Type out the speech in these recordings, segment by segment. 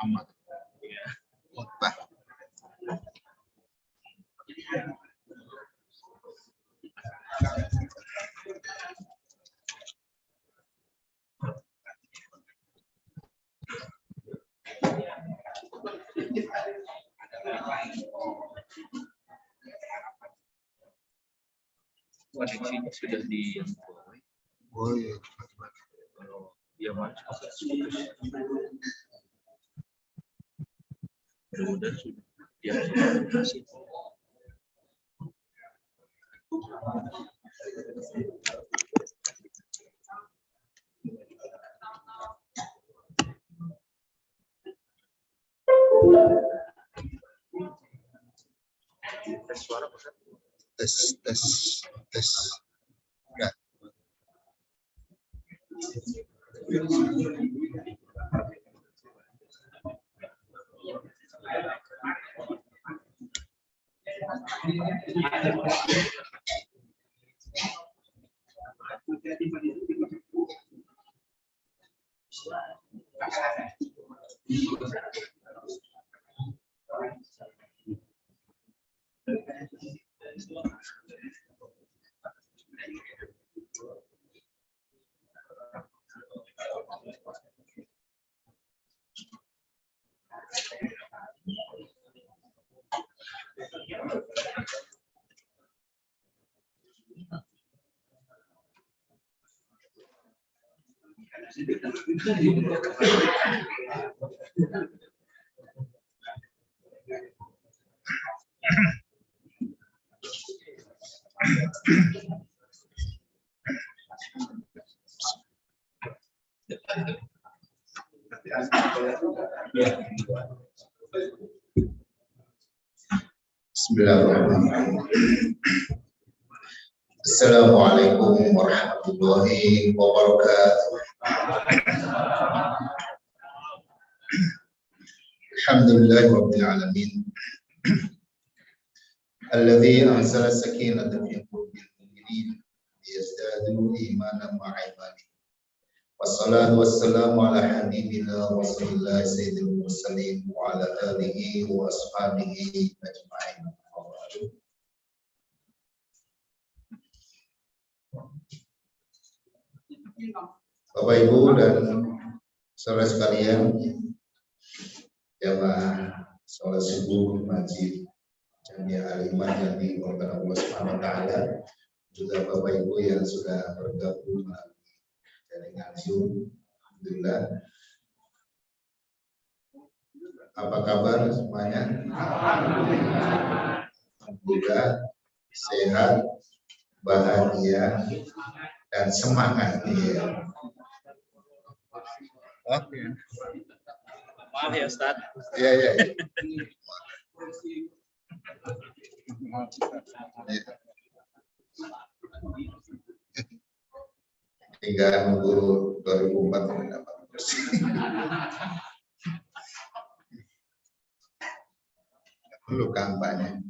Amat. Khotbah. Koneksinya sudah di Oh iya. kalau dia masuk putus. Mudah-mudahan sudah dia kasih. Tes suara Pak. Tes. Enggak. Bismillahirrahmanirrahim. Assalamualaikum warahmatullahi wabarakatuh. Alhamdulillahirabbil alamin. Alladzi anzala sakinata fi qulubil mu'minin liyazdadu imanan ma'a imanihim. Wassalatu wassalamu ala habibina Rasulillah sayyidil mursalin wa ala alihi wa ashabihi ajma'in. Bapak Ibu dan saudara sekalian, jamaah salat subuh Masjid Jamiah Al-Iman yang dimuliakan Allah Subhanahu wa taala, juga Bapak Ibu yang sudah bergabung melalui jaringan Zoom. Alhamdulillah. Apa kabar semuanya? Alhamdulillah sehat, bahagia dan semangat. Ya. Oke. Maaf ya Ustaz. Iya. Ya. Hingga nunggu 2004 dapat kursi. Perlu kampanye.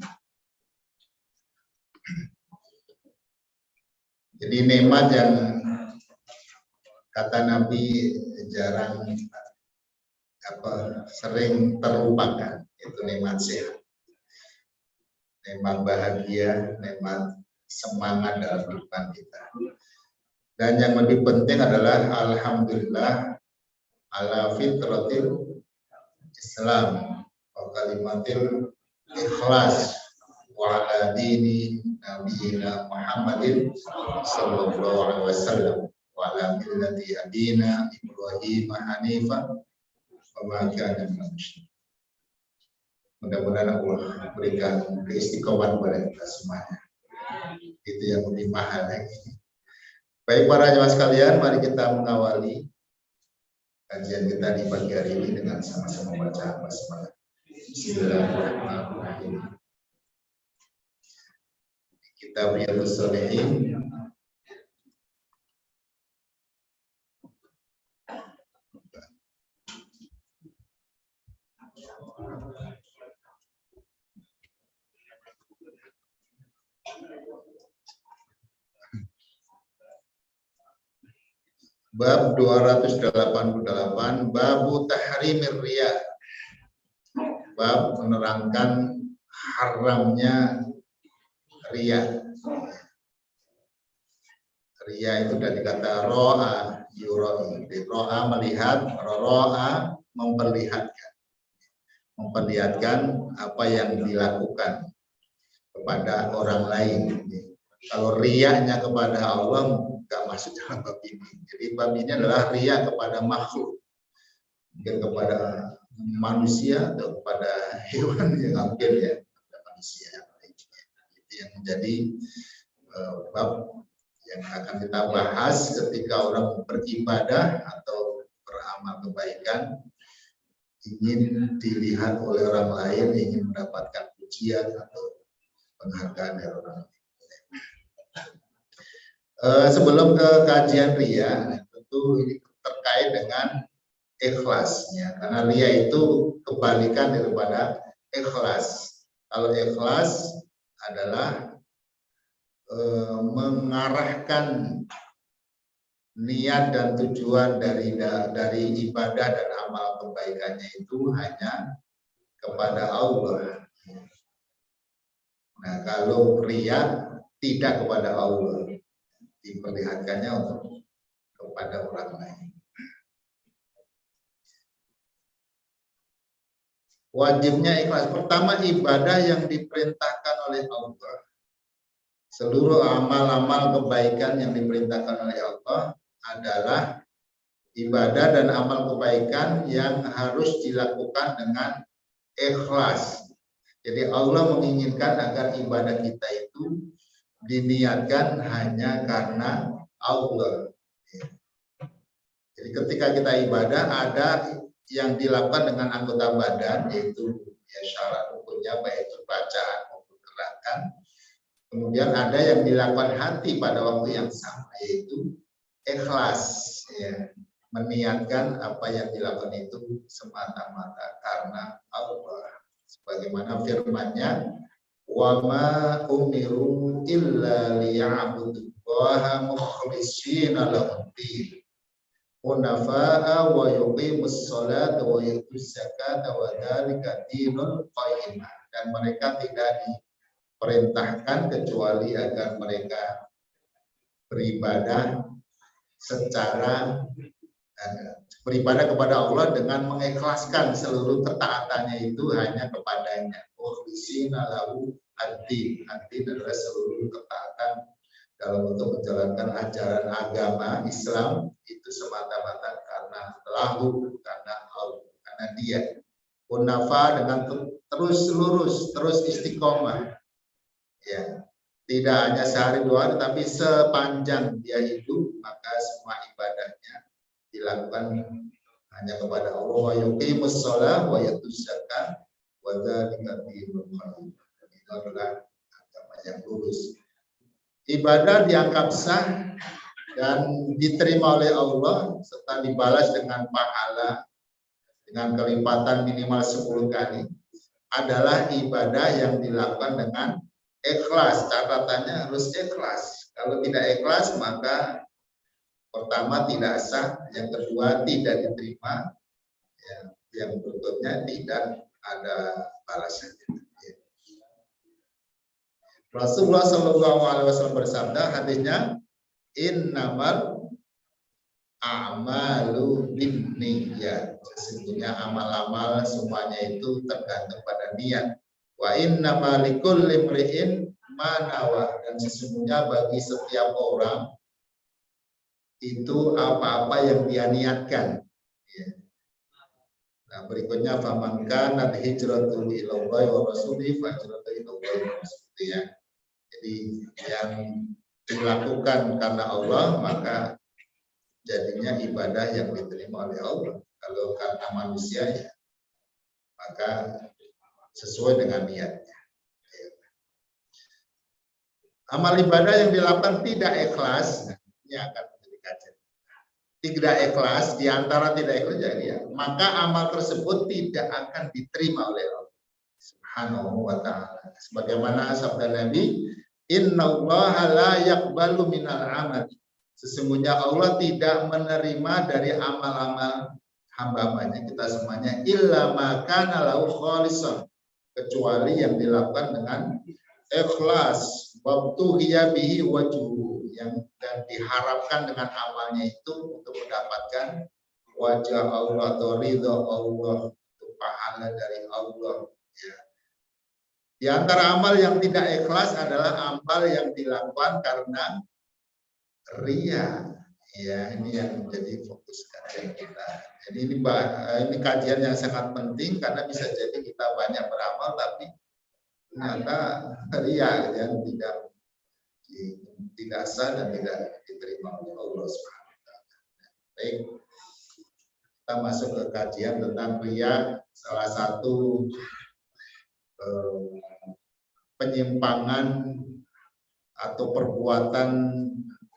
Jadi nikmat yang kata Nabi jarang sering terlupakan, itu nikmat sehat, nikmat bahagia, nikmat semangat dalam kehidupan kita. Dan yang lebih penting adalah alhamdulillah ala fitratil Islam wa kalimatil ikhlas wa ala dini nabiyina Muhammadin sallallahu alaihi wasallam wa ala millati abina Ibrahim hanifan wa ma kana minal musyrikin. Mudah-mudahan Allah berikan keistiqomahan kepada kita semuanya. Itu yang lebih mahal lagi. Baik para jemaah sekalian, mari kita mengawali kajian kita di pagi hari ini dengan sama-sama baca basmalah. Bismillahirrahmanirrahim. Kitab Riyadhus Shalihin bab 288, babu tahrimir riya, bab menerangkan haramnya riya. Riya itu dari kata ro'a yuroi, ro'a melihat, ro'a memperlihatkan apa yang dilakukan kepada orang lain. Kalau riyanya kepada Allah nggak masuk dalam bab ini. Jadi bab ini adalah riya kepada makhluk, mungkin kepada manusia atau kepada hewan yang mungkin ya, kepada manusia yang lain. Itu yang menjadi bab yang akan kita bahas ketika orang beribadah atau beramal kebaikan, ingin dilihat oleh orang lain, ingin mendapatkan pujian atau penghargaan dari orang lain. Sebelum ke kajian riya, tentu ini terkait dengan ikhlasnya, karena riya itu kebalikan daripada ikhlas. Kalau ikhlas adalah mengarahkan niat dan tujuan dari ibadah dan amal kebaikannya itu hanya kepada Allah. Nah, kalau riya tidak kepada Allah, diperlihatkannya untuk kepada orang lain. Wajibnya ikhlas. Pertama, ibadah yang diperintahkan oleh Allah. Seluruh amal-amal kebaikan yang diperintahkan oleh Allah adalah ibadah dan amal kebaikan yang harus dilakukan dengan ikhlas. Jadi Allah menginginkan agar ibadah kita itu diniatkan hanya karena Allah. Jadi ketika kita ibadah, ada yang dilakukan dengan anggota badan, yaitu ya syarat rukunnya baik itu bacaan maupun gerakan. Kemudian ada yang dilakukan hati pada waktu yang sama, yaitu ikhlas, ya, meniatkan apa yang dilakukan itu semata-mata karena Allah. Sebagaimana firman-Nya, wa ma umiru illa liya'budullaha mukhlishina lahu-d-din hunafa'a wa yuqimus sholata wa yutuz zakata wa dzalika dinul qayyimah. Dan mereka tidak diperintahkan kecuali agar mereka beribadah beribadah kepada Allah dengan mengikhlaskan seluruh ketaatannya itu hanya kepadanya. Mukhlishina lahu ad-din. Ad-din adalah seluruh ketaatan dalam untuk menjalankan ajaran agama Islam itu semata-mata karena lahu, karena Allah, karena Dia. Hunafa dengan terus lurus, terus istiqomah. Ya, tidak hanya sehari dua hari, tapi sepanjang dia hidup, maka semua ibadahnya dilakukan hanya kepada Allah. Wa yuqimus shalah wa yutuz zakat wa dzalika dinul qayyim. Itu adalah agama yang lurus. Ibadah dianggap sah dan diterima oleh Allah serta dibalas dengan pahala dengan kelipatan minimal 10 kali adalah ibadah yang dilakukan dengan ikhlas. Catatannya harus ikhlas. Kalau tidak ikhlas maka pertama tidak sah, yang kedua tidak diterima, yang berikutnya tidak ada balasan. Rasulullah SAW bersabda, hadisnya, innamal a'malu binniyat. Sesungguhnya amal-amal semuanya itu tergantung pada niat. Wa inna malikul limri'in manawa, dan sesungguhnya bagi setiap orang itu apa-apa yang dia niatkan. Ya. Nah, berikutnya faman kanat hijratu ilallahi wa rasulih fa hijratu ilallahi wa rasulih, ya. Jadi yang dilakukan karena Allah maka jadinya ibadah yang diterima oleh Allah. Kalau karena manusia ya maka sesuai dengan niatnya. Amal ibadah yang dilakukan tidak ikhlas, nah, ini akan menjadi kajian. Tidak ikhlas, diantara tidak ikhlas jadi ya, maka amal tersebut tidak akan diterima oleh Allah Subhanahu wa ta'ala. Sebagaimana sabda Nabi, innallaha la yaqbalu minal amal. Sesungguhnya Allah tidak menerima dari amal-amal hamba-hambanya, kita semuanya, illa ma kana lahu khalisan, kecuali yang dilakukan dengan ikhlas, waktu hiya bihi wajhu, yang dan diharapkan dengan amalnya itu untuk mendapatkan wajah Allah atau ridha Allah, untuk pahala dari Allah, ya. Di antara amal yang tidak ikhlas adalah amal yang dilakukan karena ria, ya. Ini yang menjadi fokus kajian kita. Jadi ini kajian yang sangat penting karena bisa jadi kita banyak beramal tapi ternyata ria yang tidak sah dan tidak diterima oleh Allah Subhanahu wa taala. Baik, kita masuk ke kajian tentang ria, salah satu penyimpangan atau perbuatan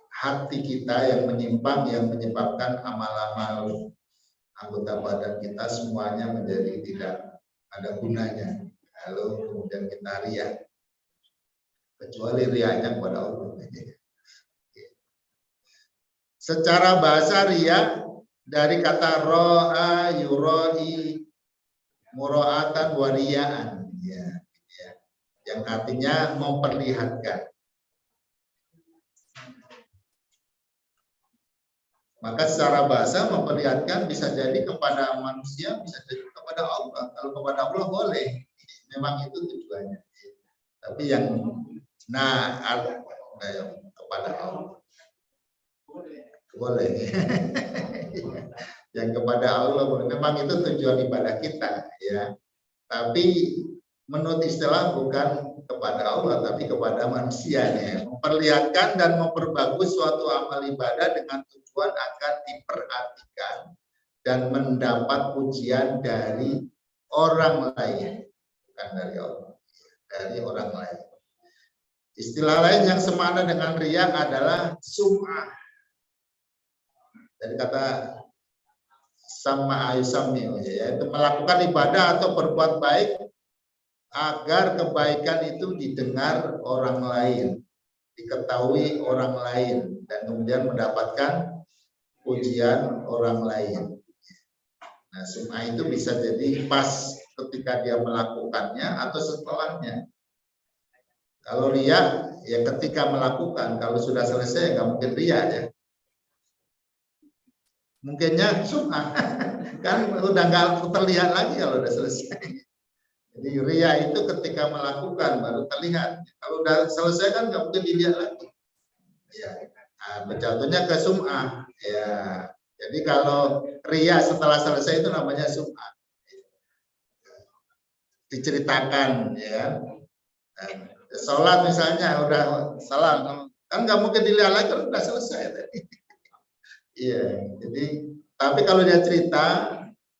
hati kita yang menyimpang, yang menyebabkan amal-amal anggota badan kita semuanya menjadi tidak ada gunanya. Lalu kemudian kita ria, kecuali rianya kepada Allah. Secara bahasa ria dari kata ro'a yuroi mura'atan wariyaan, ya, ya, yang artinya memperlihatkan. Maka secara bahasa memperlihatkan bisa jadi kepada manusia, bisa jadi kepada Allah. Kalau kepada Allah boleh, memang itu tujuannya. Tapi yang kepada Allah boleh. Yang kepada Allah boleh. Memang itu tujuan ibadah kita, ya. Tapi menurut istilah bukan kepada Allah tapi kepada manusianya, memperlihatkan dan memperbagus suatu amal ibadah dengan tujuan agar diperhatikan dan mendapat pujian dari orang lain, bukan dari Allah, dari orang lain. Istilah lain yang semakna dengan riya adalah sum'ah, dari kata sama ayusami, yaitu melakukan ibadah atau berbuat baik agar kebaikan itu didengar orang lain, diketahui orang lain, dan kemudian mendapatkan pujian orang lain. Nah, sum'ah itu bisa jadi pas ketika dia melakukannya atau setelahnya. Kalau riya, ya ketika melakukan, kalau sudah selesai nggak mungkin riya, ya. Mungkinnya sum'ah, kan udah nggak terlihat lagi kalau udah selesai. Jadi ria itu ketika melakukan baru terlihat. Kalau udah selesai kan nggak mungkin dilihat lagi. Ya, nah, jatuhnya ke sum'ah. Ya, jadi kalau ria setelah selesai itu namanya sum'ah. Diceritakan, ya. Nah, sholat misalnya udah salah, kan nggak mungkin dilihat lagi kalau udah selesai tadi. Iya, jadi tapi kalau dia cerita,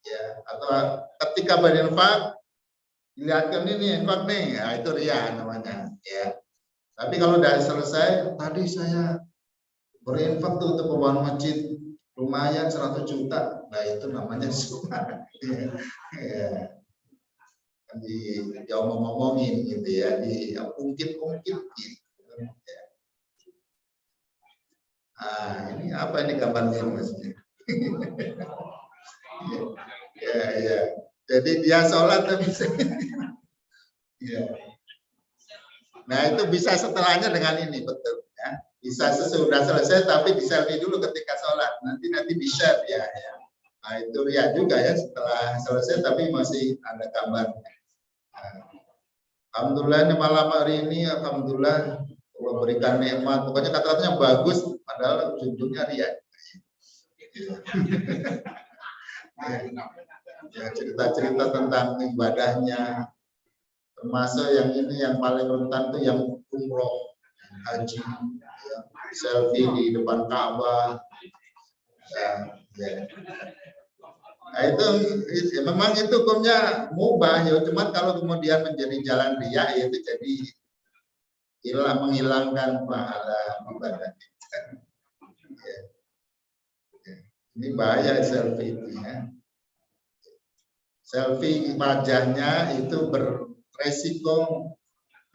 ya, atau ketika berinfak dilihatkan ini infak nih, ya, itu ria namanya, ya. Tapi kalau udah selesai, tadi saya berinfak tuh untuk pembangunan masjid lumayan 100 juta, nah itu namanya sum'ah. Ya. Di omong-omongin gitu ya, di ungkit-ungkit gitu. Ya. Ini apa ini gambarnya maksudnya? Ya, ya. Jadi dia sholat tapi ya. Nah itu bisa setelahnya dengan ini, betul ya. Bisa sesudah selesai tapi di selfie dulu ketika sholat. Nanti di share ya. Nah itu ya juga ya, setelah selesai tapi masih ada gambar. Nah, Alhamdulillah ini malam hari ini, alhamdulillah Allah berikan nikmat. Pokoknya kata-katanya bagus, padahal ujung-ujungnya ria. Ya, cerita-cerita tentang ibadahnya, termasuk yang ini yang paling rentan tuh yang umroh, haji, ya, selfie di depan Ka'bah. Ya. Nah, itu memang itu hukumnya mubah ya, cuman kalau kemudian menjadi jalan ria ya itu jadi menghilangkan pahala ibadah kita. Ya. Ya. Ini bahaya selfie itu ya. Selfie wajahnya itu beresiko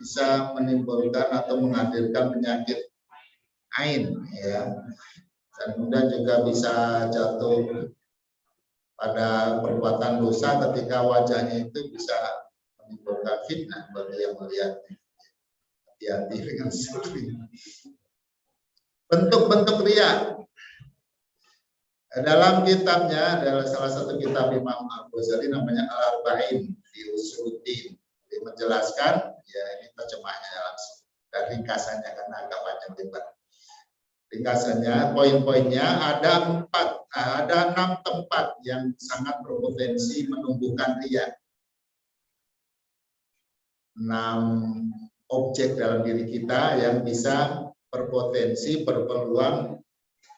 bisa menimbulkan atau menghadirkan penyakit ain ya. Dan kemudian juga bisa jatuh pada perbuatan dosa ketika wajahnya itu bisa menimbulkan fitnah bagi yang melihat. Hati-hati dengan selfie. Bentuk-bentuk ria. Dalam kitabnya adalah salah satu kitab Imam Al-Ghazali namanya Al-Arba'in fi Usuluddin. Dia menjelaskan, ya ini terjemahnya langsung dan ringkasannya karena agak panjang lebar. Ringkasannya, poin-poinnya ada 6 tempat yang sangat berpotensi menumbuhkan ria. 6 objek dalam diri kita yang bisa berpotensi, berpeluang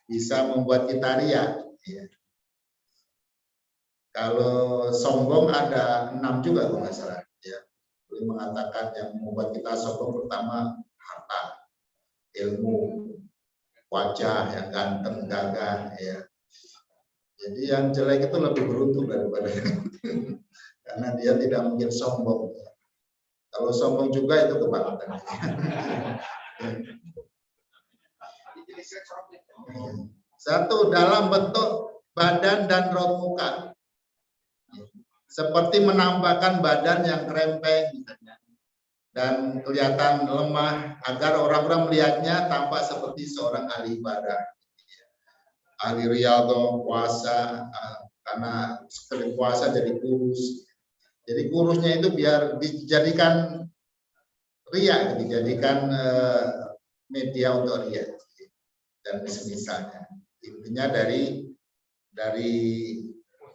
bisa membuat kita ria. Ya. Kalau sombong ada 6 juga kalau nggak salah. Ya. Boleh mengatakan yang membuat kita sombong pertama harta, ilmu, wajah yang ganteng, gagah. Ya. Jadi yang jelek itu lebih beruntung daripada karena dia tidak mungkin sombong. Kalau sombong juga itu kebangetan. Satu, dalam bentuk badan dan raut muka. Seperti menampakkan badan yang krempeng dan kelihatan lemah agar orang-orang melihatnya tampak seperti seorang ahli ibadah. Ahli riyadhah, puasa, karena sekali puasa jadi kurus. Jadi kurusnya itu biar dijadikan ria, dijadikan media untuk ria dan semisalnya. Intinya dari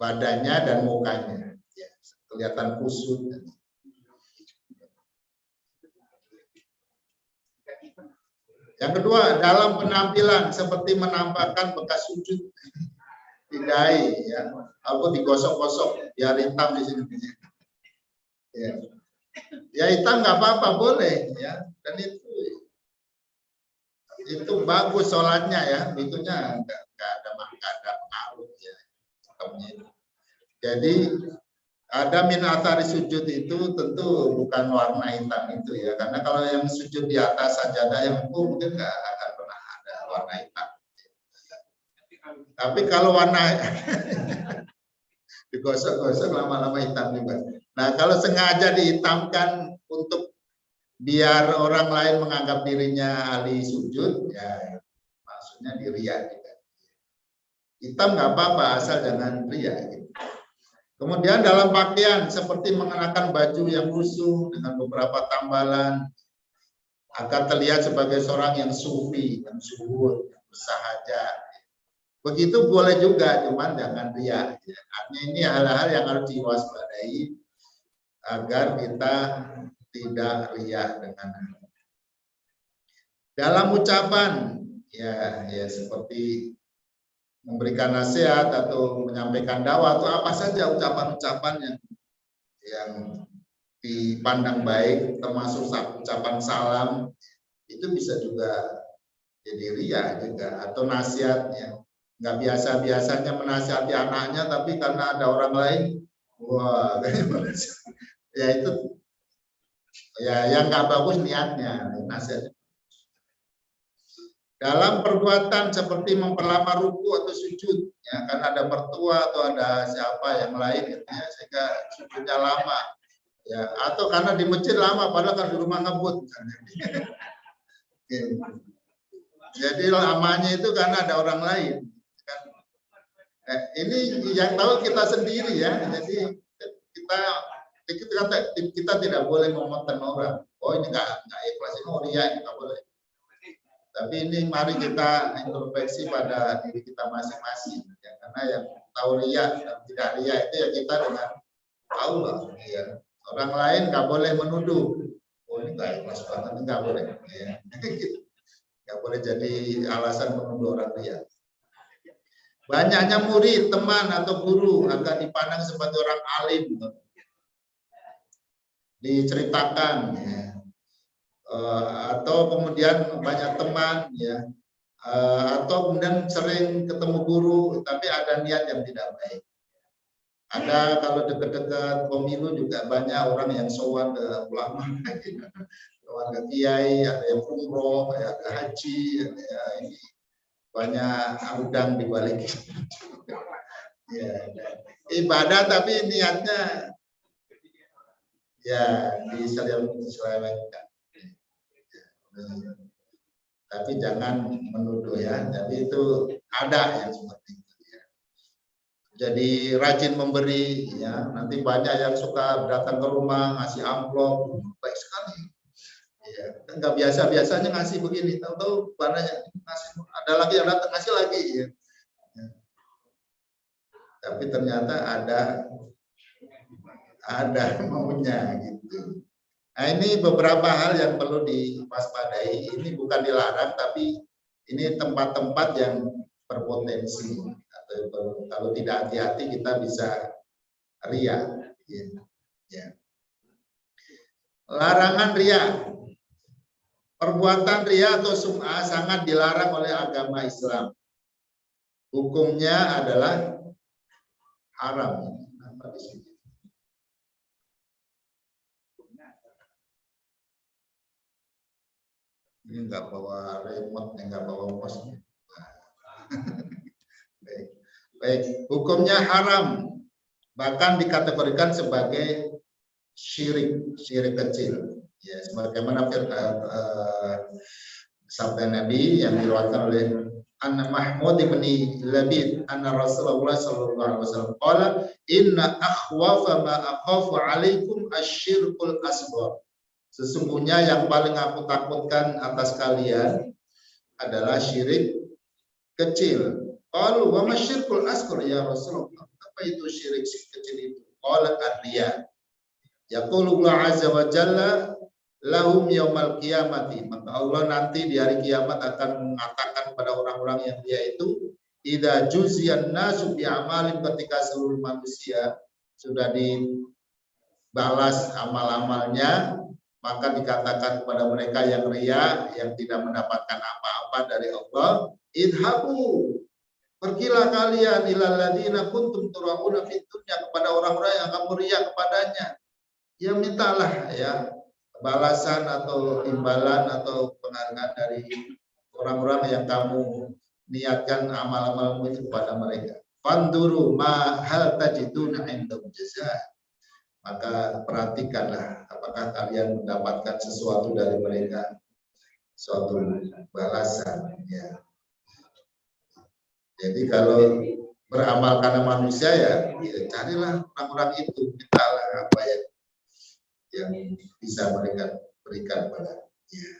badannya dan mukanya, ya, kelihatan kusut. Yang kedua, dalam penampilan seperti menampakkan bekas sujud di dahi, ya, atau digosok-gosok biar hitam di sini. Ya, ya hitam nggak apa-apa, boleh, ya, dan itu bagus sholatnya ya, itunya nggak ada pengaruh ya. Jadi ada min athari sujud itu tentu bukan warna hitam itu ya, karena kalau yang sujud di atas sajadah yang mungkin nggak akan pernah ada warna hitam. Tapi kalau warna digosok-gosok lama-lama hitam juga. Nah kalau sengaja dihitamkan untuk biar orang lain menganggap dirinya ahli sujud, ya maksudnya ria juga. Hitam nggak apa-apa asal jangan ria. Gitu. Kemudian dalam pakaian seperti mengenakan baju yang lusuh dengan beberapa tambalan agar terlihat sebagai seorang yang sufi, yang zuhud, yang bersahaja. Begitu boleh juga, cuman jangan ria. Artinya ini hal-hal yang harus diwaspadai agar kita tidak ria dengan dalam ucapan, ya seperti memberikan nasihat atau menyampaikan dakwah atau apa saja ucapan-ucapan yang dipandang baik, termasuk ucapan salam, itu bisa juga jadi ria juga, atau nasihatnya nggak biasa-biasanya menasihati anaknya, tapi karena ada orang lain, wah, ya itu ya yang nggak bagus niatnya, nasihat. Dalam perbuatan seperti memperlama ruku atau sujud, ya kan ada mertua atau ada siapa yang lain, gitu, ya, sehingga sujudnya lama, ya atau karena di masjid lama, padahal kan di rumah ngebut. Jadi lamanya itu karena ada orang lain. Kan. Ini yang tahu kita sendiri ya, jadi kita kita tidak boleh memoten orang. Oh ini nggak ikhlas, ini ria, ini nggak boleh. Tapi ini mari kita introspeksi pada diri kita masing-masing. Ya, karena yang tahu ria dan tidak ria itu ya kita dengan Allah. Ya. Orang lain nggak boleh menuduh. Oh ini nggak ikhlas banget, ini nggak boleh. Ya. Nggak boleh jadi alasan menuduh orang ria. Banyaknya murid, teman atau guru akan dipandang sebagai orang alim. Diceritakan ya. Atau kemudian banyak teman ya, atau kemudian sering ketemu guru tapi ada niat yang tidak baik. Ada kalau dekat-dekat pemilu juga banyak orang yang sowan ke ulama, sowan ke kiai, ada yang umroh, ada haji, ada ini banyak udang di balik. Ya, ibadah tapi niatnya ya diselewengkan. Tapi jangan menuduh ya. Tapi itu ada yang seperti itu ya. Jadi rajin memberi ya. Nanti banyak yang suka datang ke rumah ngasih amplop, baik sekali. Ya, enggak biasa-biasanya ngasih begini, tahu-tahu banyak ngasih, ada lagi yang datang ngasih lagi ya. Ya. Tapi ternyata ada maunya gitu. Nah ini beberapa hal yang perlu diwaspadai. Ini bukan dilarang, tapi ini tempat-tempat yang berpotensi. Atau kalau tidak hati-hati kita bisa ria. Ya. Larangan ria. Perbuatan ria atau sum'ah sangat dilarang oleh agama Islam. Hukumnya adalah haram. Apa di sini? Ini nggak bawa remote, nggak bawa mouse. Baik, hukumnya haram, bahkan dikategorikan sebagai syirik kecil. Ya, sebagaimana sabda Nabi yang diriwayatkan oleh Anna Mahmud bin Labid, Anna Rasulullah sallallahu alaihi wasallam qala, inna akhwafa ma akhafu alaikum asyirkul asghar. Sesungguhnya yang paling aku takutkan atas kalian adalah syirik kecil. Qalu wa masyirkul asghar ya Rasulullah. Apa itu syirik kecil itu? Qala ar-riya. Yaqulu Allah azza wa jalla lahum yaumal qiyamati. Maka Allah nanti di hari kiamat akan mengatakan kepada orang-orang yang dia itu idza juziyan nasu bi amalin, ketika seluruh manusia sudah dibalas amal-amalnya, maka dikatakan kepada mereka yang ria, yang tidak mendapatkan apa-apa dari Allah, idhabu, pergilah kalian ilal ladzina kuntum turauna fid dunya, kepada orang-orang yang kamu ria kepadanya. Ya mintalah ya balasan atau imbalan atau penghargaan dari orang-orang yang kamu niatkan amal-amalmu itu kepada mereka. Fanduru ma hal tajiduna indahum jazaa. Maka perhatikanlah apakah kalian mendapatkan sesuatu dari mereka, suatu balasan ya. Jadi kalau beramal karena manusia ya carilah orang-orang itu, mintalah apa yang bisa mereka berikan pada ya.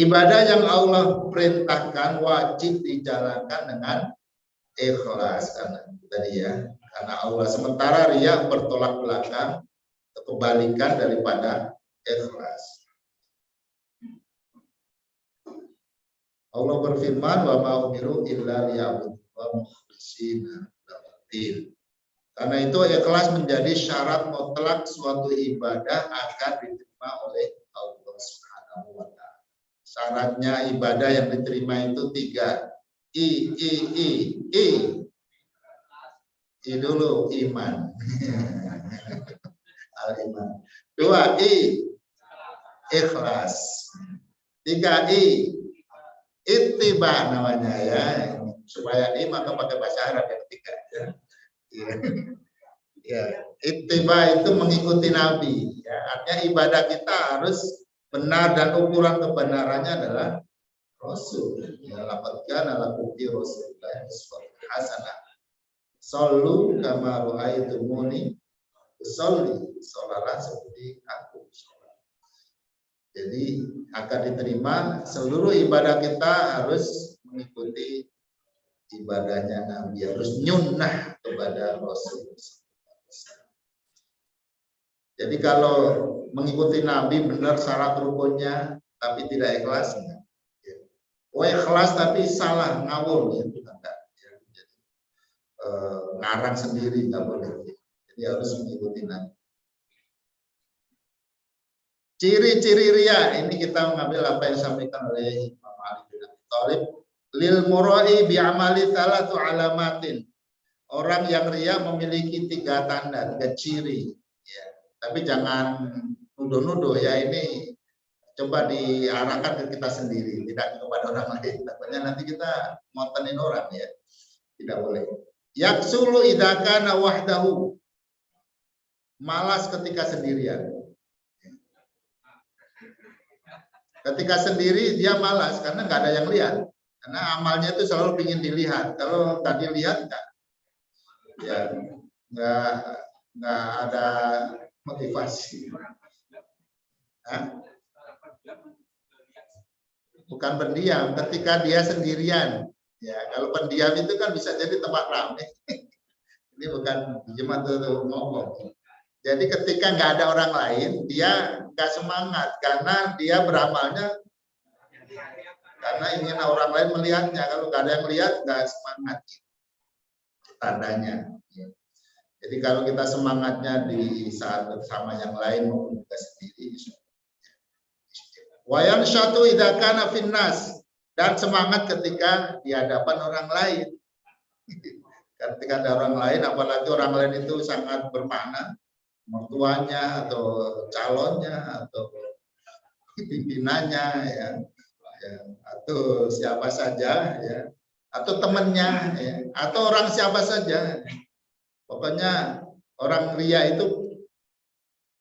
Ibadah yang Allah perintahkan wajib dijalankan dengan ikhlas, karena tadi ya, karena Allah. Sementara riya bertolak belakang, kebalikan daripada ikhlas. Allah berfirman, wa ma umiru illa liya'budu wa mukhlishina lahud-din. Karena itu ikhlas menjadi syarat mutlak suatu ibadah akan diterima oleh Allah Subhanahu wa taala. Syaratnya ibadah yang diterima itu 3. I dulu iman. Al-iman. 2 ikhlas. 3 ittiba namanya ya. Supaya maka pakai bahasa Arab yang 3 ya. Ya, ittiba itu mengikuti Nabi. Ya, artinya ibadah kita harus benar dan ukuran kebenarannya adalah Rasul. Ya, laqad kana lakum fi Rasulillahi uswatun hasanah. Sallu kama ra'aitumuni Usolli, sholalah seperti aku sholat. Jadi akan diterima seluruh ibadah kita harus mengikuti ibadahnya Nabi, harus nyunnah kepada Rasul. Jadi kalau mengikuti Nabi benar syarat rukunnya tapi tidak ikhlas, ikhlas tapi salah ngawur itu enggak. Jadi, ngarang sendiri nggak boleh. Jadi harus mengikuti Nabi. Ciri-ciri ria ini kita mengambil apa yang disampaikan oleh Imam Ali bin Abi Thalib. Lil murai bi amali thalatu alamatin. Orang yang ria memiliki 3 tanda, 3 ciri. Ya. Tapi jangan nuduh-nuduh ya, ini coba diarahkan ke kita sendiri, tidak kepada orang lain. Takutnya nanti kita ngotenin orang ya. Tidak boleh. Yaksulu idza kana wahdahu. Malas ketika sendirian. Ketika sendiri dia malas karena nggak ada yang lihat. Karena amalnya itu selalu ingin dilihat. Kalau nggak dilihat ya nggak ada motivasi. Hah? Bukan pendiam. Ketika dia sendirian. Ya kalau pendiam itu kan bisa jadi tempat ramai. Ini bukan diem atau ngomong. Jadi ketika nggak ada orang lain, dia nggak semangat karena dia beramalnya karena ingin orang lain melihatnya. Kalau nggak ada yang melihat, nggak semangat. Tandanya. Jadi kalau kita semangatnya di saat bersama yang lain maupun kita sendiri. Wayan syatu idza kana finnas, dan semangat ketika di hadapan orang lain. Ketika ada orang lain, apalagi orang lain itu sangat bermakna. Mertuanya atau calonnya atau pimpinannya ya, atau siapa saja ya, atau temannya ya, atau orang siapa saja. Pokoknya orang ria itu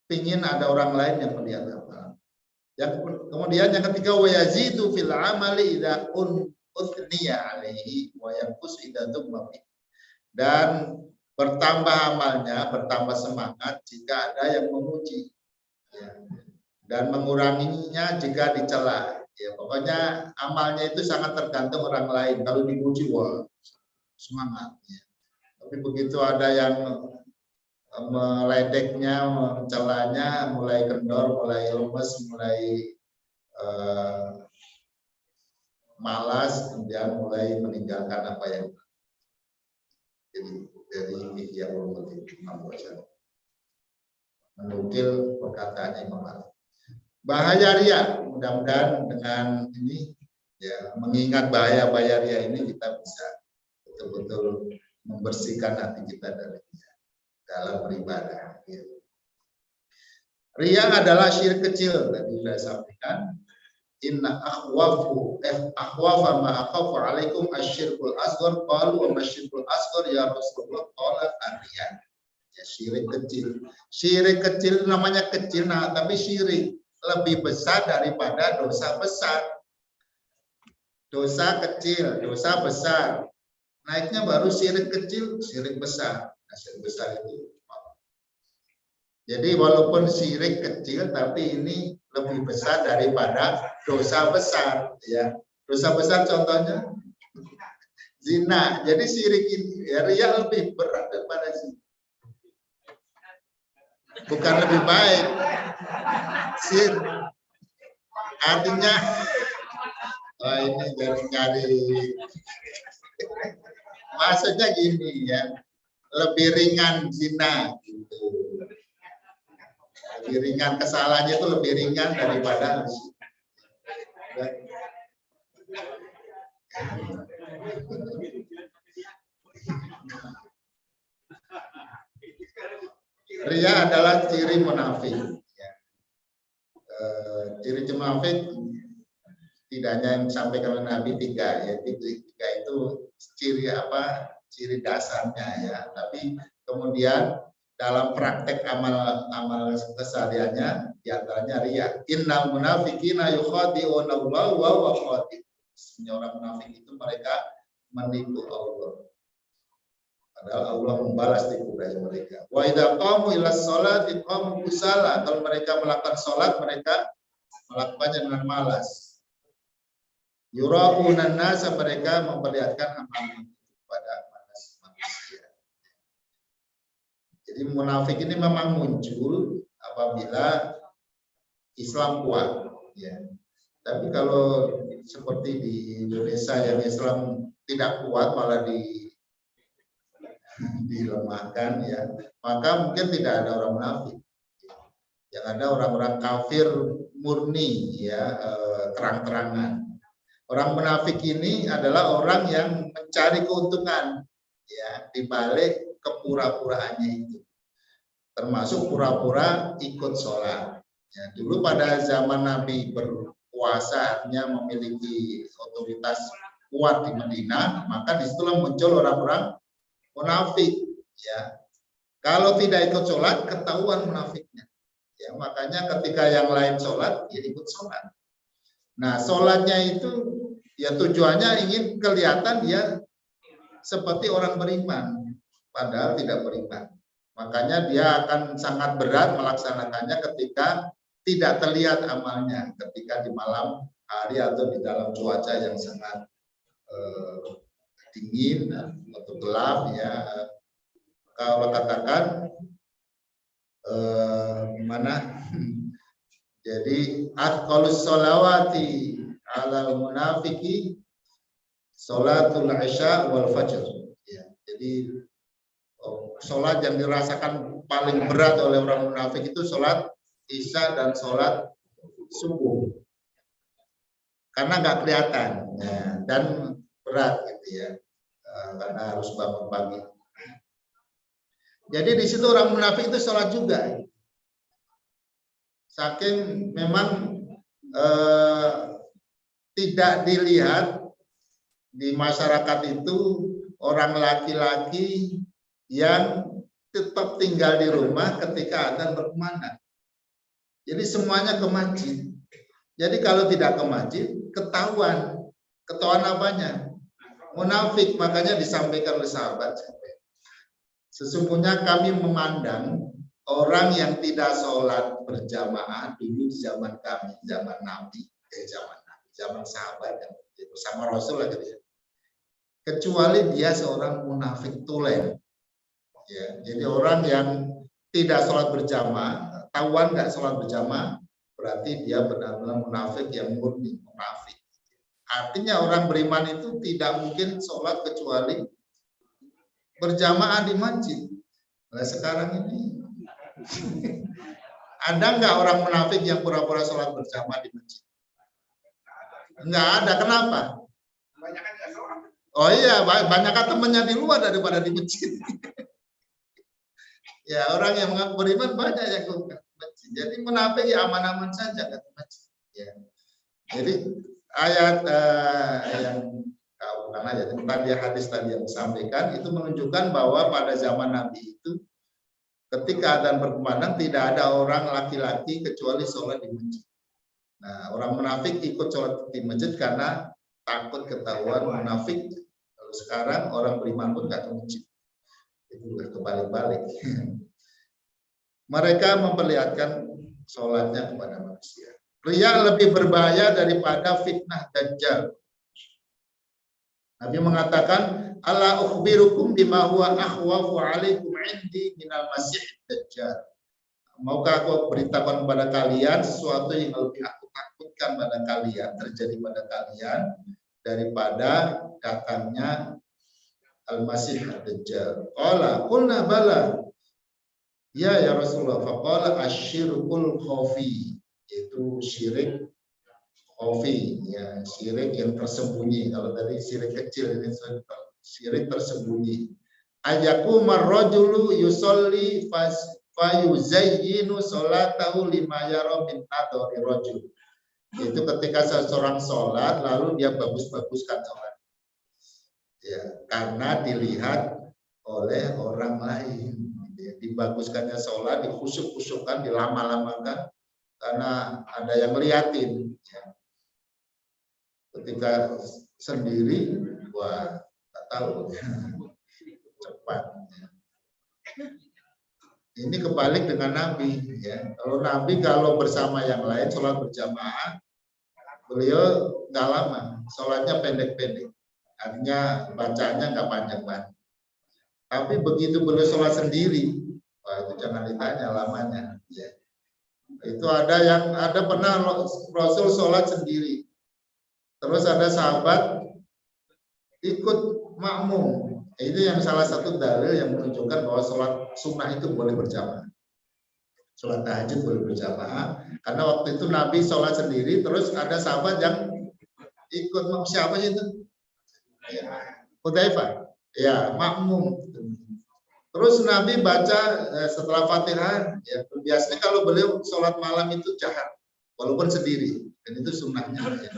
pingin ada orang lain yang melihat apa. Yang kemudian yang ketiga, wa yazidu fil amali idza uthniya alaihi wa yanqus idza tumma. Dan bertambah amalnya, bertambah semangat jika ada yang memuji, ya. Dan menguranginya jika dicela. Ya, pokoknya amalnya itu sangat tergantung orang lain. Kalau dipuji, wah semangat. Ya. Tapi begitu ada yang meledeknya, mencelanya, mulai kendor, mulai lemes, mulai malas, kemudian mulai meninggalkan apa yang dari Ihya Ulumuddin Imam Ghazali menukil perkataannya Imam Ali. Bahaya ria, mudah-mudahan dengan ini ya, mengingat bahaya ria ini kita bisa betul-betul membersihkan hati kita dari ria dalam beribadah. Ya. Ria adalah syirik kecil, tadi sudah sampaikan. Inna akhwafa ma akhafu alaikum asyirkul asghar qalu wa masyirkul asghar ya Rasulullah qala ar-riya. Ya, syirik kecil. Syirik kecil namanya kecil, nah tapi syirik lebih besar daripada dosa besar. Dosa kecil, dosa besar. Naiknya baru syirik kecil, syirik besar. Nah, syirik besar itu. Jadi walaupun syirik kecil tapi ini lebih besar daripada dosa besar, ya. Dosa besar contohnya zina. Jadi syirik ini ya, ria lebih berat daripada zina. Bukan lebih baik. Artinya ini dari maksudnya gini ya, lebih ringan zina gitu. Lebih ringan, kesalahannya itu lebih ringan daripada ria adalah ciri munafik. Ciri munafik tidak hanya yang disampaikan oleh Nabi 3 ya, 3 itu ciri apa? Ciri dasarnya ya. Tapi kemudian dalam praktek amal kesehariannya diantaranya ria. Innal munafiqina yukhadi'una Allah wa huwa khadi'. Orang munafik itu mereka menipu Allah. Padahal Allah membalas tipu daya mereka. Wa idza qamu ila sholati qamu kusala. Kalau mereka melakukan sholat, mereka melakukannya dengan malas. Yura'unan nasa, mereka memperlihatkan amal kepada manusia. Jadi munafik ini memang muncul apabila Islam kuat, ya. Tapi kalau seperti di Indonesia yang Islam tidak kuat malah dilemahkan, ya, maka mungkin tidak ada orang munafik. Yang ada orang-orang kafir murni, ya, terang-terangan. Orang munafik ini adalah orang yang mencari keuntungan, ya, di balik kepura-puraannya itu. Termasuk pura-pura ikut sholat. Ya, dulu pada zaman Nabi berpuasa, artinya memiliki otoritas kuat di Madinah, maka disitulah muncul orang-orang munafik. Ya, kalau tidak ikut sholat, ketahuan munafiknya. Ya, makanya ketika yang lain sholat, dia ikut sholat. Nah, sholatnya itu ya tujuannya ingin kelihatan dia seperti orang beriman, padahal tidak beriman. Makanya dia akan sangat berat melaksanakannya ketika tidak terlihat amalnya, ketika di malam hari atau di dalam cuaca yang sangat dingin atau gelap, ya. Kalau katakan mana? Jadi atqalus sholawati alal munafiki sholatul isya wal fajr. Ya, jadi sholat yang dirasakan paling berat oleh orang munafik itu sholat isya dan sholat subuh, karena nggak kelihatan, ya, dan berat gitu, ya, karena harus bangun pagi. Jadi di situ orang munafik itu sholat juga. Saking memang tidak dilihat di masyarakat itu orang laki-laki yang tetap tinggal di rumah ketika adzan berkumandang. Jadi semuanya ke masjid. Jadi kalau tidak ke masjid, ketahuan apanya? Munafik. Makanya disampaikan oleh sahabat, sesungguhnya kami memandang orang yang tidak sholat berjamaah dulu di zaman kami, zaman Nabi, zaman sahabat yang bersama Rasul, kecuali dia seorang munafik tulen. Ya, jadi orang yang tidak sholat berjamaah, tahuan nggak sholat berjamaah, berarti dia benar-benar munafik yang murni, munafik. Artinya orang beriman itu tidak mungkin sholat kecuali berjamaah di masjid. Nah, sekarang ini ada nggak orang munafik yang pura-pura sholat berjamaah di masjid? Nggak ada. Kenapa? Oh iya, banyak temannya di luar daripada di masjid. Ya, orang yang mengaku beriman banyak yang ke masjid. Jadi munafik ya aman-aman saja ke masjid. Ya. Jadi ayat yang bukan ayat, tadi hadis tadi yang disampaikan itu menunjukkan bahwa pada zaman Nabi itu ketika adzan berkumandang tidak ada orang laki-laki kecuali sholat di masjid. Nah, orang munafik ikut sholat di masjid karena takut ketahuan munafik. Kalau sekarang orang beriman pun nggak ke masjid. Itu udah kebalik-balik. Mereka memperlihatkan sholatnya kepada manusia. Riya lebih berbahaya daripada fitnah dajjal. Nabi mengatakan, ala ukhbirukum bima huwa akhwafu alaikum indi minal masih dajjal. Maukah aku beritakan kepada kalian sesuatu yang lebih aku takutkan pada kalian, terjadi pada kalian, daripada datangnya Al-Masih Ad-Dajjal. Qala qulna bala. Ya Rasulullah, faqala asyirkul khafi, yaitu syirik khafi, ya, syirik yang tersembunyi. Kalau tadi syirik kecil, ini syirik tersembunyi. Ayakumar rajulu yusolli fayuzayyinu sholatahu lima yara min nadhari rajul. Itu ketika seseorang sholat lalu dia bagus-baguskan sholat. Ya, karena dilihat oleh orang lain. Ya, dibaguskannya sholat, dikhusyuk-khusyukkan, dilama-lamakan karena ada yang ngeliatin. Ya. Ketika sendiri, wah, tak tahu. cepat. Ini kebalik dengan Nabi. Ya. Kalau Nabi kalau bersama yang lain sholat berjamaah, beliau nggak lama, sholatnya pendek-pendek. Artinya bacanya nggak panjang-panjang. Tapi begitu beliau sholat sendiri, wah itu jangan ditanya lamanya. Ya. Itu ada pernah Rasul sholat sendiri. Terus ada sahabat ikut makmum. Itu yang salah satu dalil yang menunjukkan bahwa sholat sunnah itu boleh berjamaah. Sholat tahajud boleh berjamaah. Karena waktu itu Nabi sholat sendiri, terus ada sahabat yang ikut. Siapa sih itu? Hudzaifah. Ya, makmum. Terus Nabi baca setelah Fatihah. Ya, biasanya kalau beliau sholat malam itu jahat, walaupun sendiri. Dan itu sunnahnya. Ya.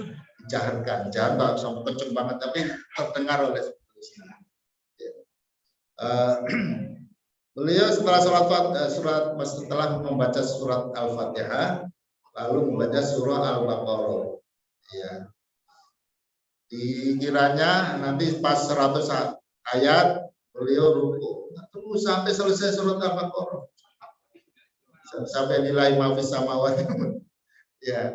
Dijaharkan, jangan langsung kenceng banget, tapi terdengar oleh beliau setelah membaca surat Al-Fatihah, lalu membaca surah Al-Baqarah. Ya. Dikiranya nanti pas 100 ayat beliau ruku. Terus sampai selesai surat Al-Baqarah. Sampai nilai mafis samawati. Ya.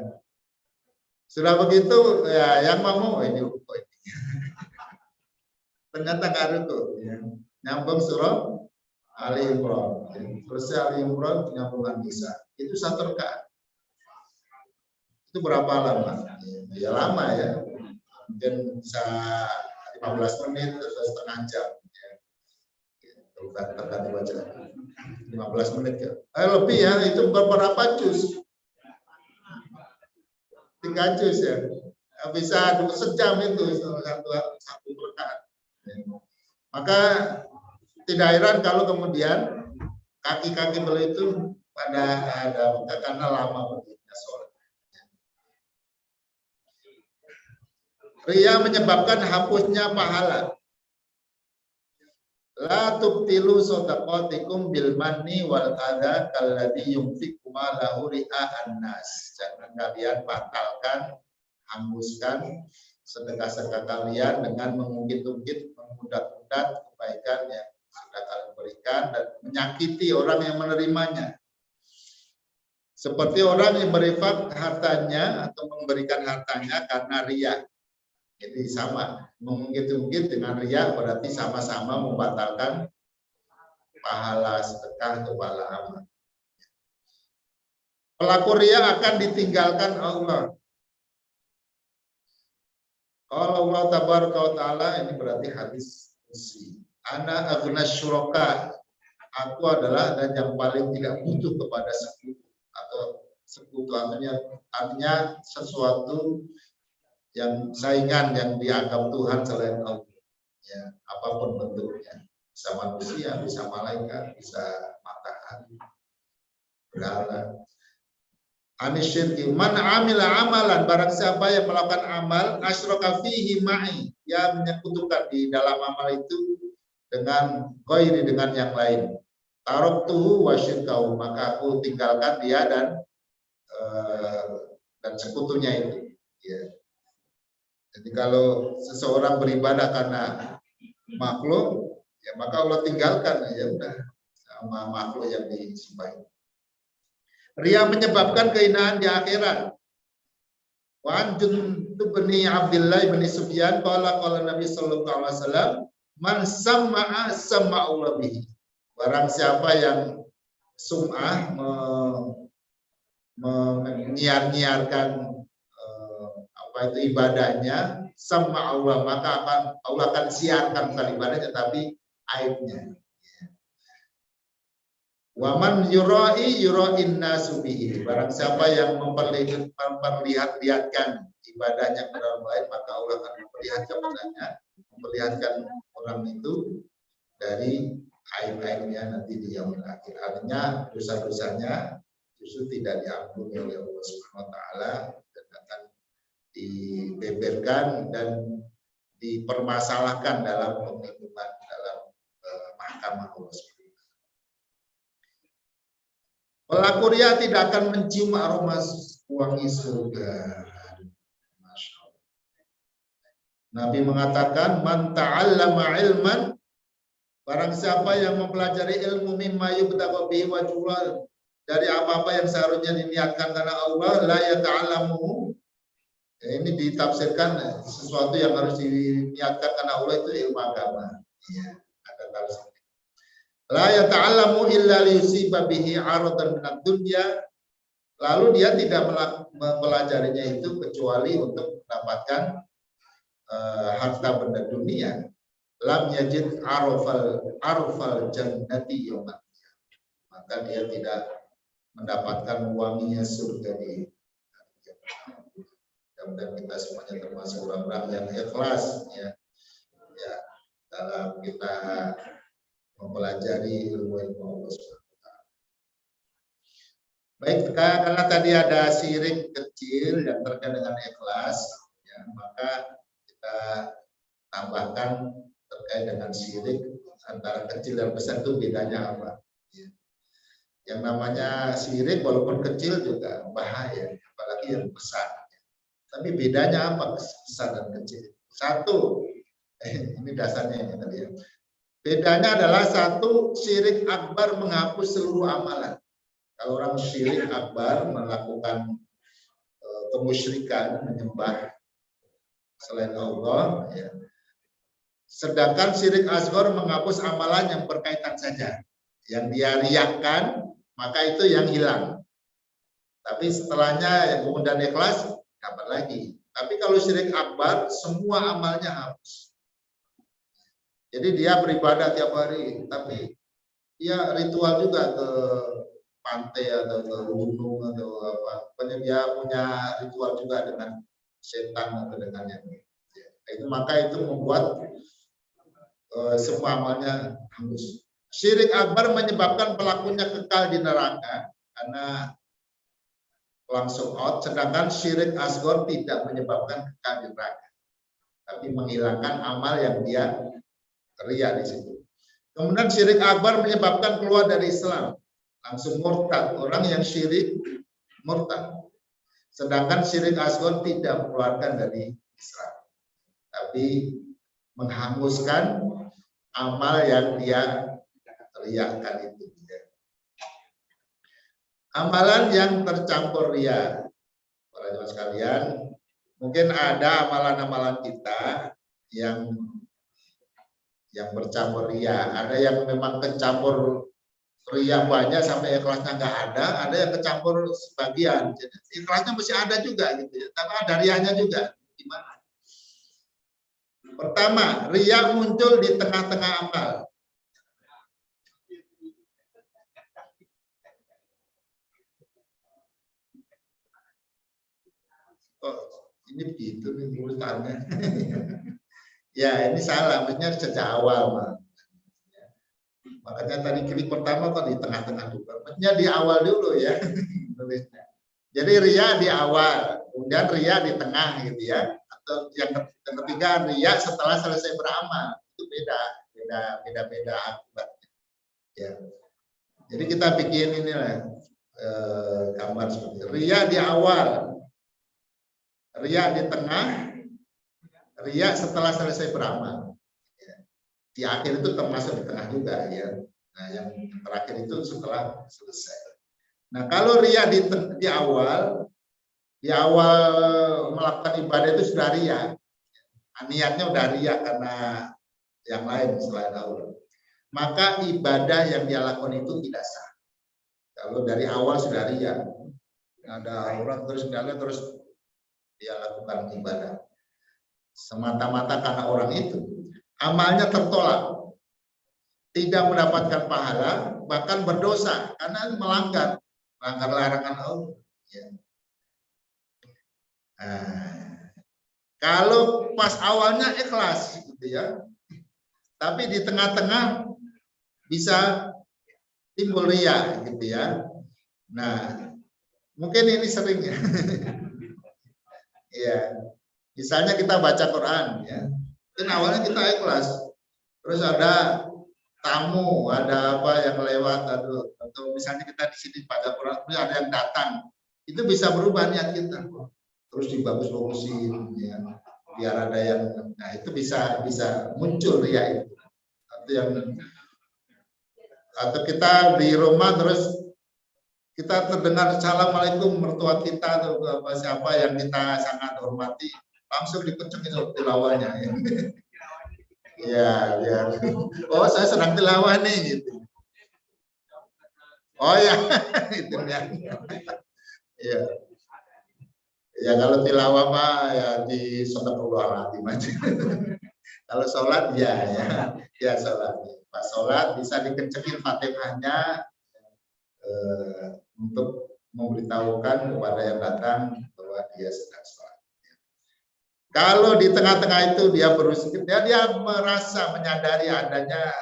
Sudah begitu, ya yang mau ini ruku ini. Ternyata nggak ruku. Ya. Nyambung surah Ali Imran. Selesai Ali Imran nyambung An-Nisa. Itu 1 rakaat. Itu berapa lama? Ya lama ya. Mungkin bisa 15 menit atau setengah jam. Ya. Tergantung baca. 15 menit ya. Lebih ya, itu beberapa juz. 3 juz ya. Bisa 2 sejam itu satu rakaat. Maka tidak heran kalau kemudian kaki-kaki beliau itu pada ada karena lama berdirinya sholat. Ria menyebabkan hapusnya pahala. La tubtilu shadaqatikum bil manni wal adha kalladzi yunfiqu malahu ria'an nas. Jangan kalian batalkan, hanguskan sedekah-sedekah kalian dengan mengungkit-ungkit, mengudat-udat kebaikan yang sudah kalian berikan dan menyakiti orang yang menerimanya. Seperti orang yang berinfak hartanya atau memberikan hartanya karena riya. Jadi sama, mengungkit-ungkit dengan riya berarti sama-sama membatalkan pahala sedekah atau pahala amal. Pelaku riya akan ditinggalkan Allah. Kalau Allah tabaraka wa taala, ini berarti hadis qudsi. Ana aghna syuraka. Aku adalah dan yang paling tidak butuh kepada sekutu atau sekutu artinya sesuatu yang saingan yang dianggap Tuhan selain Allah. Ya, apapun bentuknya. Bisa manusia, bisa malaikat, bisa matahari, berhala. Anisyirki man amila amalan, barang siapa yang melakukan amal asyraka fihi ma'i, dia menyekutukan di dalam amal itu dengan ghairi, dengan yang lain. Taraktuhu wa syirkahu, maka aku tinggalkan dia dan sekutunya itu. Ya. Jadi kalau seseorang beribadah karena makhluk, ya maka Allah tinggalkan, ya udah sama makhluk yang disembah. Riya menyebabkan kehinaan di akhirat. Wa anjun bin Abdullah bin Sufyan qala Nabi sallallahu alaihi wasallam man sama'a sama'u bihi. Barang siapa yang sum'ah menyiar-nyiarkan itu ibadahnya sama Allah, maka Allah akan siarkan bukan ibadahnya tapi aibnya. Waman yura'in nasu bihi, barang siapa yang memperlihatkan ibadahnya kepada orang lain, maka Allah akan memperlihatkan orang itu dari aib-aibnya nanti di yaumil akhir. Artinya dosa-dosanya justru tidak diampuni oleh Allah Subhanahu wa taala dan akan dibeberkan dan dipermasalahkan dalam penghitungan dalam mahkamah Allah Subhanahu. Pelaku riya tidak akan mencium aroma wangi surga. Masya Allah. Nabi mengatakan man ta'allama ilman, Barang siapa yang mempelajari ilmu mimma yubtagha bihi wajhullah, dari apa-apa yang seharusnya diniatkan karena Allah, la yata'allamu. Ini ditafsirkan sesuatu yang harus diniatkan karena Allah itu ilmu agama. Ya, ada tafsir. La yata'allamu illa liyusiba bihi 'aradan minad dunya. Lalu dia tidak mempelajarinya itu kecuali untuk mendapatkan harta benda dunia. Lam yajid arfal jannati yawma. Maka dia tidak mendapatkan wanginya surga di. Mudah-mudahan kita semuanya termasuk orang-orang yang ikhlas ya dalam kita mempelajari ilmu Allah SWT. Baik, karena tadi ada syirik kecil yang terkait dengan ikhlas, ya, maka kita tambahkan terkait dengan syirik antara kecil dan besar itu bedanya apa? Ya. Yang namanya syirik walaupun kecil juga bahaya, apalagi yang besar. Tapi bedanya apa besar dan kecil? Satu, ini dasarnya ini tadi ya. Bedanya adalah satu, syirik akbar menghapus seluruh amalan. Kalau orang syirik akbar melakukan kemusyrikan, menyembah selain Allah, ya. Sedangkan syirik asghar menghapus amalan yang berkaitan saja. Yang dia riakan, maka itu yang hilang. Tapi setelahnya yang kemudian ikhlas, kapan lagi. Tapi kalau syirik akbar, semua amalnya hapus. Jadi dia beribadah tiap hari, tapi dia ritual juga ke pantai atau ke gunung atau apa. Pokoknya dia punya ritual juga dengan setan atau dengan yang itu, maka itu membuat semua amalnya hangus. Syirik akbar menyebabkan pelakunya kekal di neraka karena langsung out, sedangkan syirik asghar tidak menyebabkan kekal di neraka, tapi menghilangkan amal yang dia ria di situ. Kemudian syirik akbar menyebabkan keluar dari Islam, langsung murtad. Orang yang syirik murtad. Sedangkan syirik asghar tidak mengeluarkan dari Islam, tapi menghanguskan amal yang dia riakan itu. Amalan yang tercampur ria, para jemaah sekalian, mungkin ada amalan-amalan kita yang bercampur ria. Ada yang memang kecampur ria banyak sampai ikhlasnya nggak ada yang kecampur sebagian. Jadi ikhlasnya masih ada juga gitu ya, tapi ada rianya juga. Gimana? Pertama, ria muncul di tengah-tengah amal. Oh, ini begitu nih urutannya. Ya, ini salah, maksudnya sejak awal, Mas. Makanya tadi klik pertama kok di tengah-tengah juga. Maksudnya di awal dulu ya. Jadi ria di awal, kemudian ria di tengah gitu ya. Atau yang ketiga ria setelah selesai beramal. Itu beda akibatnya. Ya. Jadi kita bikin inilah gambar seperti ria di awal, ria di tengah, ria setelah selesai beramal. Ya. Di akhir itu termasuk di tengah juga ya. Nah, yang terakhir itu setelah selesai. Nah, kalau ria di awal melakukan ibadah itu sudah ria. Niatnya udah ria karena yang lain selain Allah. Maka ibadah yang dia lakukan itu tidak sah. Kalau dari awal sudah ria, ada orang terus dia lakukan ibadah semata-mata karena orang itu, amalnya tertolak, tidak mendapatkan pahala, bahkan berdosa karena melanggar larangan Allah. Ya. Nah, kalau pas awalnya ikhlas, gitu ya, tapi di tengah-tengah bisa timbul ria, gitu ya. Nah, mungkin ini sering ya. Ya, misalnya kita baca Quran, ya, mungkin awalnya kita ikhlas, terus ada tamu, ada apa yang lewat, atau misalnya kita di sini baca Quran, terus ada yang datang, itu bisa berubah niat kita, terus dibagus-bagusin, ya, biar ada yang, nah itu bisa muncul ria itu, atau yang Atau kita di rumah terus kita terdengar assalamualaikum mertua kita atau siapa yang kita sangat hormati, langsung dikencengin tilawahnya. Ya, biar oh saya sedang tilawah nih gitu. Oh ya, itu ya. Ya. Ya kalau tilawah mah ya di Astagfirullahaladzim aja. Kalau sholat ya sholat. Pas sholat bisa dikencengin Fatihahnya untuk memberitahukan kepada yang datang bahwa dia sedang sholat. Kalau di tengah-tengah itu dia berusaha, dia merasa menyadari adanya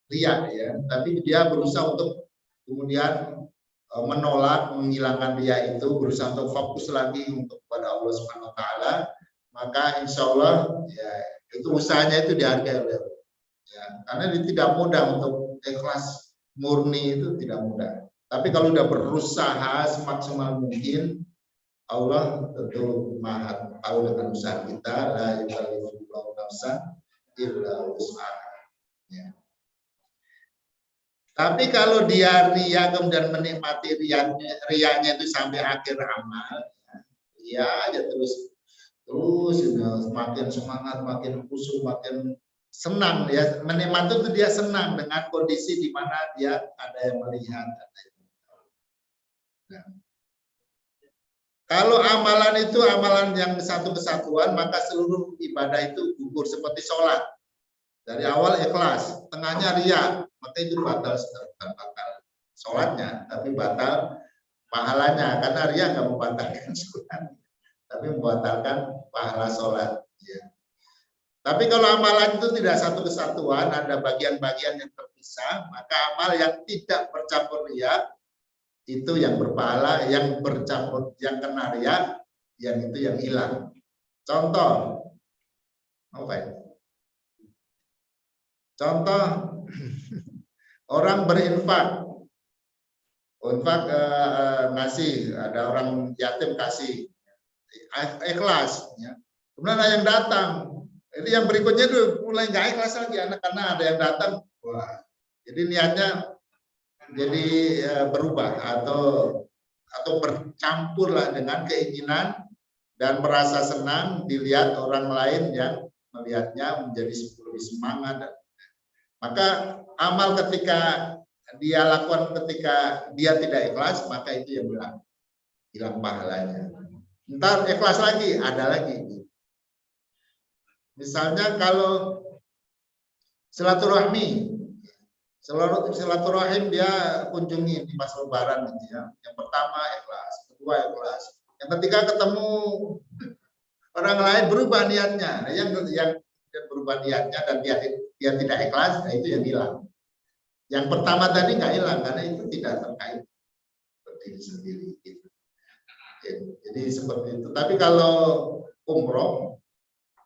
riya ya, tapi dia berusaha untuk kemudian menolak, menghilangkan riya itu, berusaha untuk fokus lagi untuk kepada Allah Subhanahu Wa Taala, maka insya Allah ya itu usahanya itu dihargai oleh Allah. Ya, karena tidak mudah untuk ikhlas murni itu tidak mudah. Tapi kalau udah berusaha semaksimal mungkin, Allah tentu maha tahu dengan usaha kita, la yukallifullahu nafsan illa wus'aha. Ya. Tapi kalau dia ria kemudian menikmati rianya itu sampai akhir amal, ya aja terus makin semangat, makin khusyuk, makin senang ya, menikmati itu dia senang dengan kondisi di mana dia ada yang melihat. Nah, kalau amalan itu amalan yang satu kesatuan, maka seluruh ibadah itu gugur seperti sholat. Dari awal ikhlas, tengahnya ria, maka itu batal sholatnya, tapi batal pahalanya. Karena ria nggak membatalkan sholat, tapi membatalkan pahala sholat. Ya. Tapi kalau amalan itu tidak satu kesatuan, ada bagian-bagian yang terpisah, maka amal yang tidak bercampur ria itu yang berpahala, yang bercampur, yang kena ria, yang itu yang hilang. Contoh, apa ya? Contoh, orang berinfak, ngasih, ada orang yatim kasih, ikhlas. Ya. Kemudian ada yang datang, itu yang berikutnya itu mulai nggak ikhlas lagi, karena ada yang datang, wah, jadi niatnya jadi berubah atau bercampur lah dengan keinginan dan merasa senang dilihat orang lain yang melihatnya menjadi lebih semangat. Maka amal ketika dia lakukan ketika dia tidak ikhlas, maka itu yang hilang pahalanya. Ntar ikhlas lagi, ada lagi. Misalnya kalau silaturahim dia kunjungi di pas lebaran gitu ya. Yang pertama ikhlas, kedua ikhlas. Yang ketiga ketemu orang lain berubah niatnya. Nah, yang berubah niatnya dan dia tidak ikhlas, nah itu yang hilang. Yang pertama tadi nggak hilang karena itu tidak terkait berdiri sendiri. Gitu. Jadi seperti itu. Tapi kalau umroh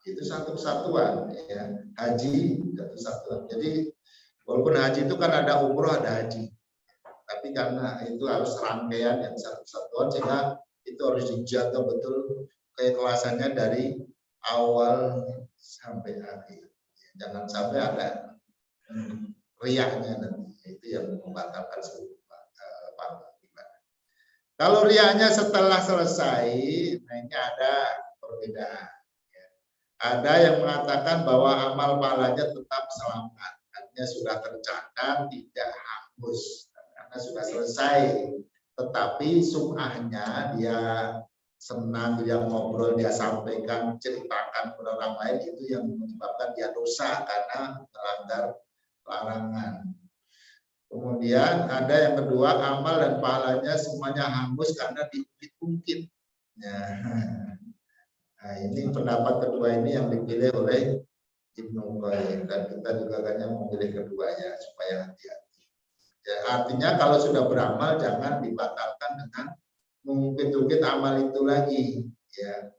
itu satu kesatuan, ya. Haji satu kesatuan. Jadi walaupun haji itu kan ada umroh, ada haji. Tapi karena itu harus rangkaian yang satu kesatuan, sehingga itu harus dijaga betul keikhlasannya dari awal sampai akhir. Jangan sampai ada riaknya nanti, itu yang membatalkan seluruh ibadah. Kalau riaknya setelah selesai, nah ini ada perbedaan. Ada yang mengatakan bahwa amal pahalanya tetap selamat, artinya sudah tercatat, tidak hapus karena sudah selesai. Tetapi sum'ahnya dia senang, dia ngobrol, dia sampaikan, ceritakan kepada orang lain, itu yang menyebabkan dia dosa karena melanggar larangan. Kemudian ada yang kedua, amal dan pahalanya semuanya hangus karena diungkit. Nah, ini pendapat kedua ini yang dipilih oleh Ibnu Qayyim, dan kita juga hanya memilih keduanya supaya hati-hati. Ya, artinya kalau sudah beramal jangan dibatalkan dengan mengungkit-ungkit amal itu lagi. Ya.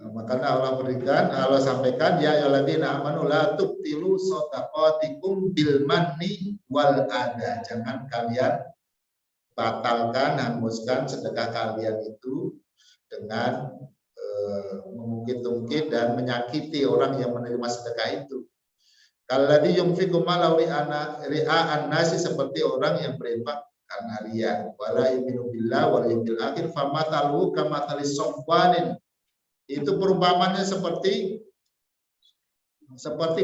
Makanya Allah sampaikan, ya ayyuhalladzina amanu la tubtilu shadaqatikum bil manni wal adha. Jangan kalian batalkan, hanguskan sedekah kalian itu dengan mengungkit-ungkit dan menyakiti orang yang menerima sedekah itu. Kalladzi yunfiqu malahu ria'an nasi, seperti orang yang berinfak karena riya. Wala yu'minu billahi wal yawmil akhir famatalu kamathali safwanin. Itu perumpamannya seperti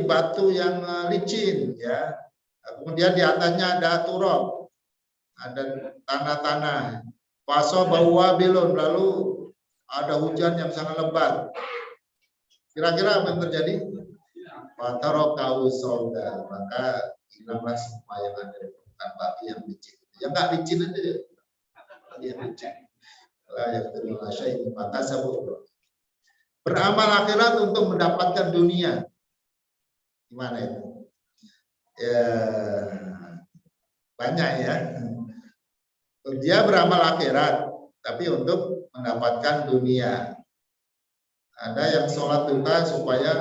batu yang licin ya. Kemudian di atasnya ada turab, ada tanah-tanah. Faso bahwa bilun, lalu ada hujan yang sangat lebat. Kira-kira apa yang terjadi? Fatarokau solda, maka hilanglah semua yang ada di permukaan batu yang licin. Yang nggak licin aja, yang licin. Yang terlalu syai, maka sabuk. Beramal akhirat untuk mendapatkan dunia. Gimana itu? Ya, banyak ya. Dia beramal akhirat, tapi untuk mendapatkan dunia. Ada yang sholat duha supaya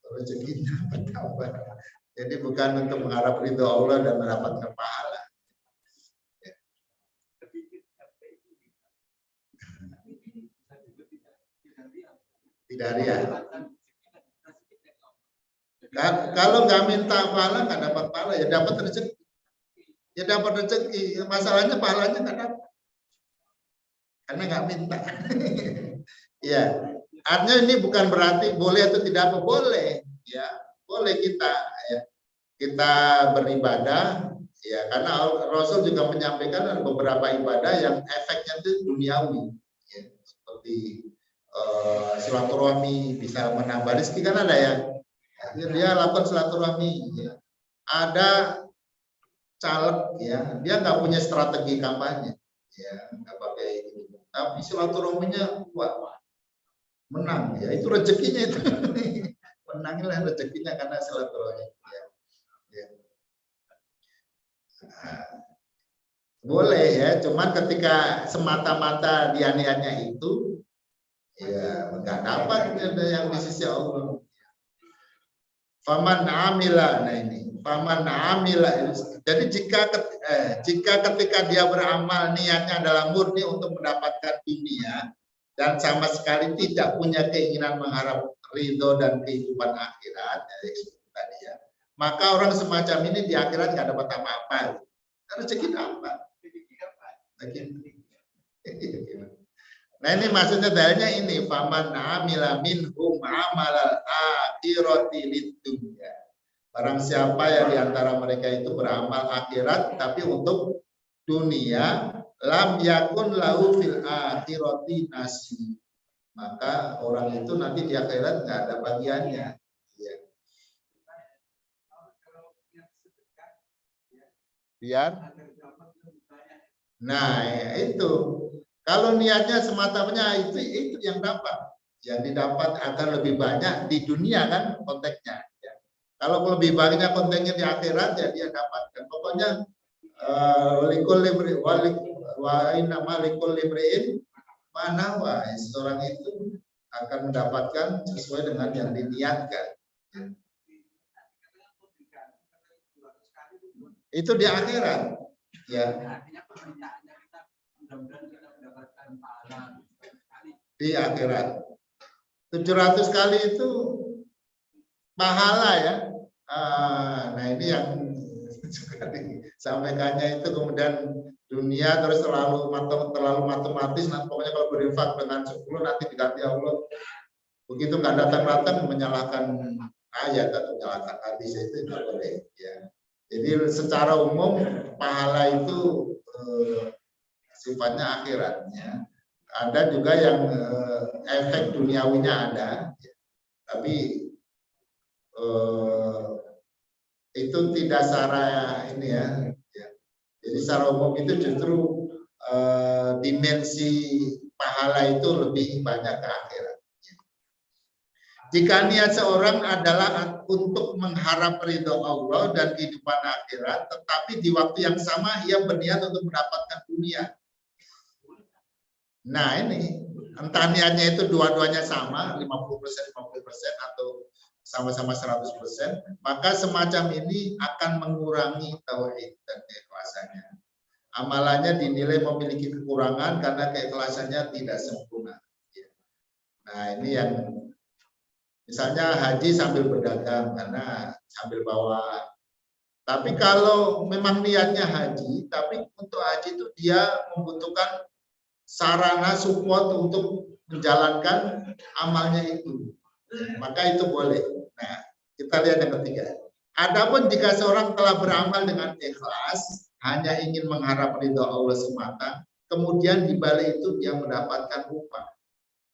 rezekinya bertambah. Jadi bukan untuk mengharap ridho Allah dan mendapatkan pahala. Tidak ria. Kalau nggak minta pahala, nggak dapat pahala, ya dapat rezeki. Ya dapat rezeki. Masalahnya pahalanya nggak dapat, karena nggak minta. Ya, artinya ini bukan berarti boleh atau tidak apa, boleh. Ya, boleh kita ya, kita beribadah. Ya, karena Rasul juga menyampaikan ada beberapa ibadah yang efeknya itu duniawi. Ya, seperti silaturahmi, bisa menambah rezeki, kan ada ya. Dia lakukan silaturahmi. Ya. Ada caleg ya, dia nggak punya strategi kampanye, ya nggak pakai ini, tapi silaturahminya kuat, menang ya, itu rezekinya itu. Menanglah rezekinya karena silaturahmi ya. Ya. Nah, boleh ya, cuman ketika semata-mata dia niatnya itu ya nggak dapat yang di sisi Allah. Faman amila, nah ini faman amila. Jadi jika ketika dia beramal niatnya adalah murni untuk mendapatkan dunia dan sama sekali tidak punya keinginan mengharap ridho dan kehidupan akhirat, ya, maka orang semacam ini di akhirat nggak dapat apa-apa. Rezeki apa? Nah ini maksudnya dalilnya ini, faman amila minhum amalal akhirati lidunya. Barang siapa yang diantara mereka itu beramal akhirat tapi untuk dunia, lam yakun lahu fil akhirati nasib. Maka orang itu nanti di akhirat nggak ada bagiannya. Ya. Biar, nah ya itu. Kalau niatnya semata-mata itu yang dapat. Yang didapat akan lebih banyak di dunia kan konteksnya. Ya. Kalau lebih banyak konteksnya di akhirat ya dia dapatkan. Pokoknya likul libri mana seorang itu akan mendapatkan sesuai dengan yang diniatkan. Ya. Itu di akhirat. Ya. Di akhirat 700 kali itu pahala ya. Nah ini yang sampaikannya itu, kemudian dunia terus terlalu matematis. Nah, pokoknya kalau berinfak dengan 10 nanti diganti Allah. Begitu nggak datang menyalahkan ayat atau menyalahkan hadis, itu tidak boleh ya. Jadi secara umum pahala itu sifatnya akhiratnya. Ada juga yang efek duniawinya ada, ya. Tapi itu tidak secara ini ya. Jadi secara umum itu justru dimensi pahala itu lebih banyak ke akhirat. Jika niat seorang adalah untuk mengharap ridho Allah dan kehidupan akhirat, tetapi di waktu yang sama ia berniat untuk mendapatkan dunia. Nah ini, entah niatnya itu dua-duanya sama, 50%, 50% atau sama-sama 100%, maka semacam ini akan mengurangi tauhid dan keikhlasannya. Amalannya dinilai memiliki kekurangan karena keikhlasannya tidak sempurna. Nah ini yang Misalnya haji sambil berdagang karena sambil bawa. Tapi kalau memang niatnya haji, tapi untuk haji itu dia membutuhkan sarana support untuk menjalankan amalnya itu. Maka itu boleh. Nah, kita lihat yang ketiga. Adapun jika seorang telah beramal dengan ikhlas, hanya ingin mengharap ridho Allah semata, kemudian di balik itu dia mendapatkan upah.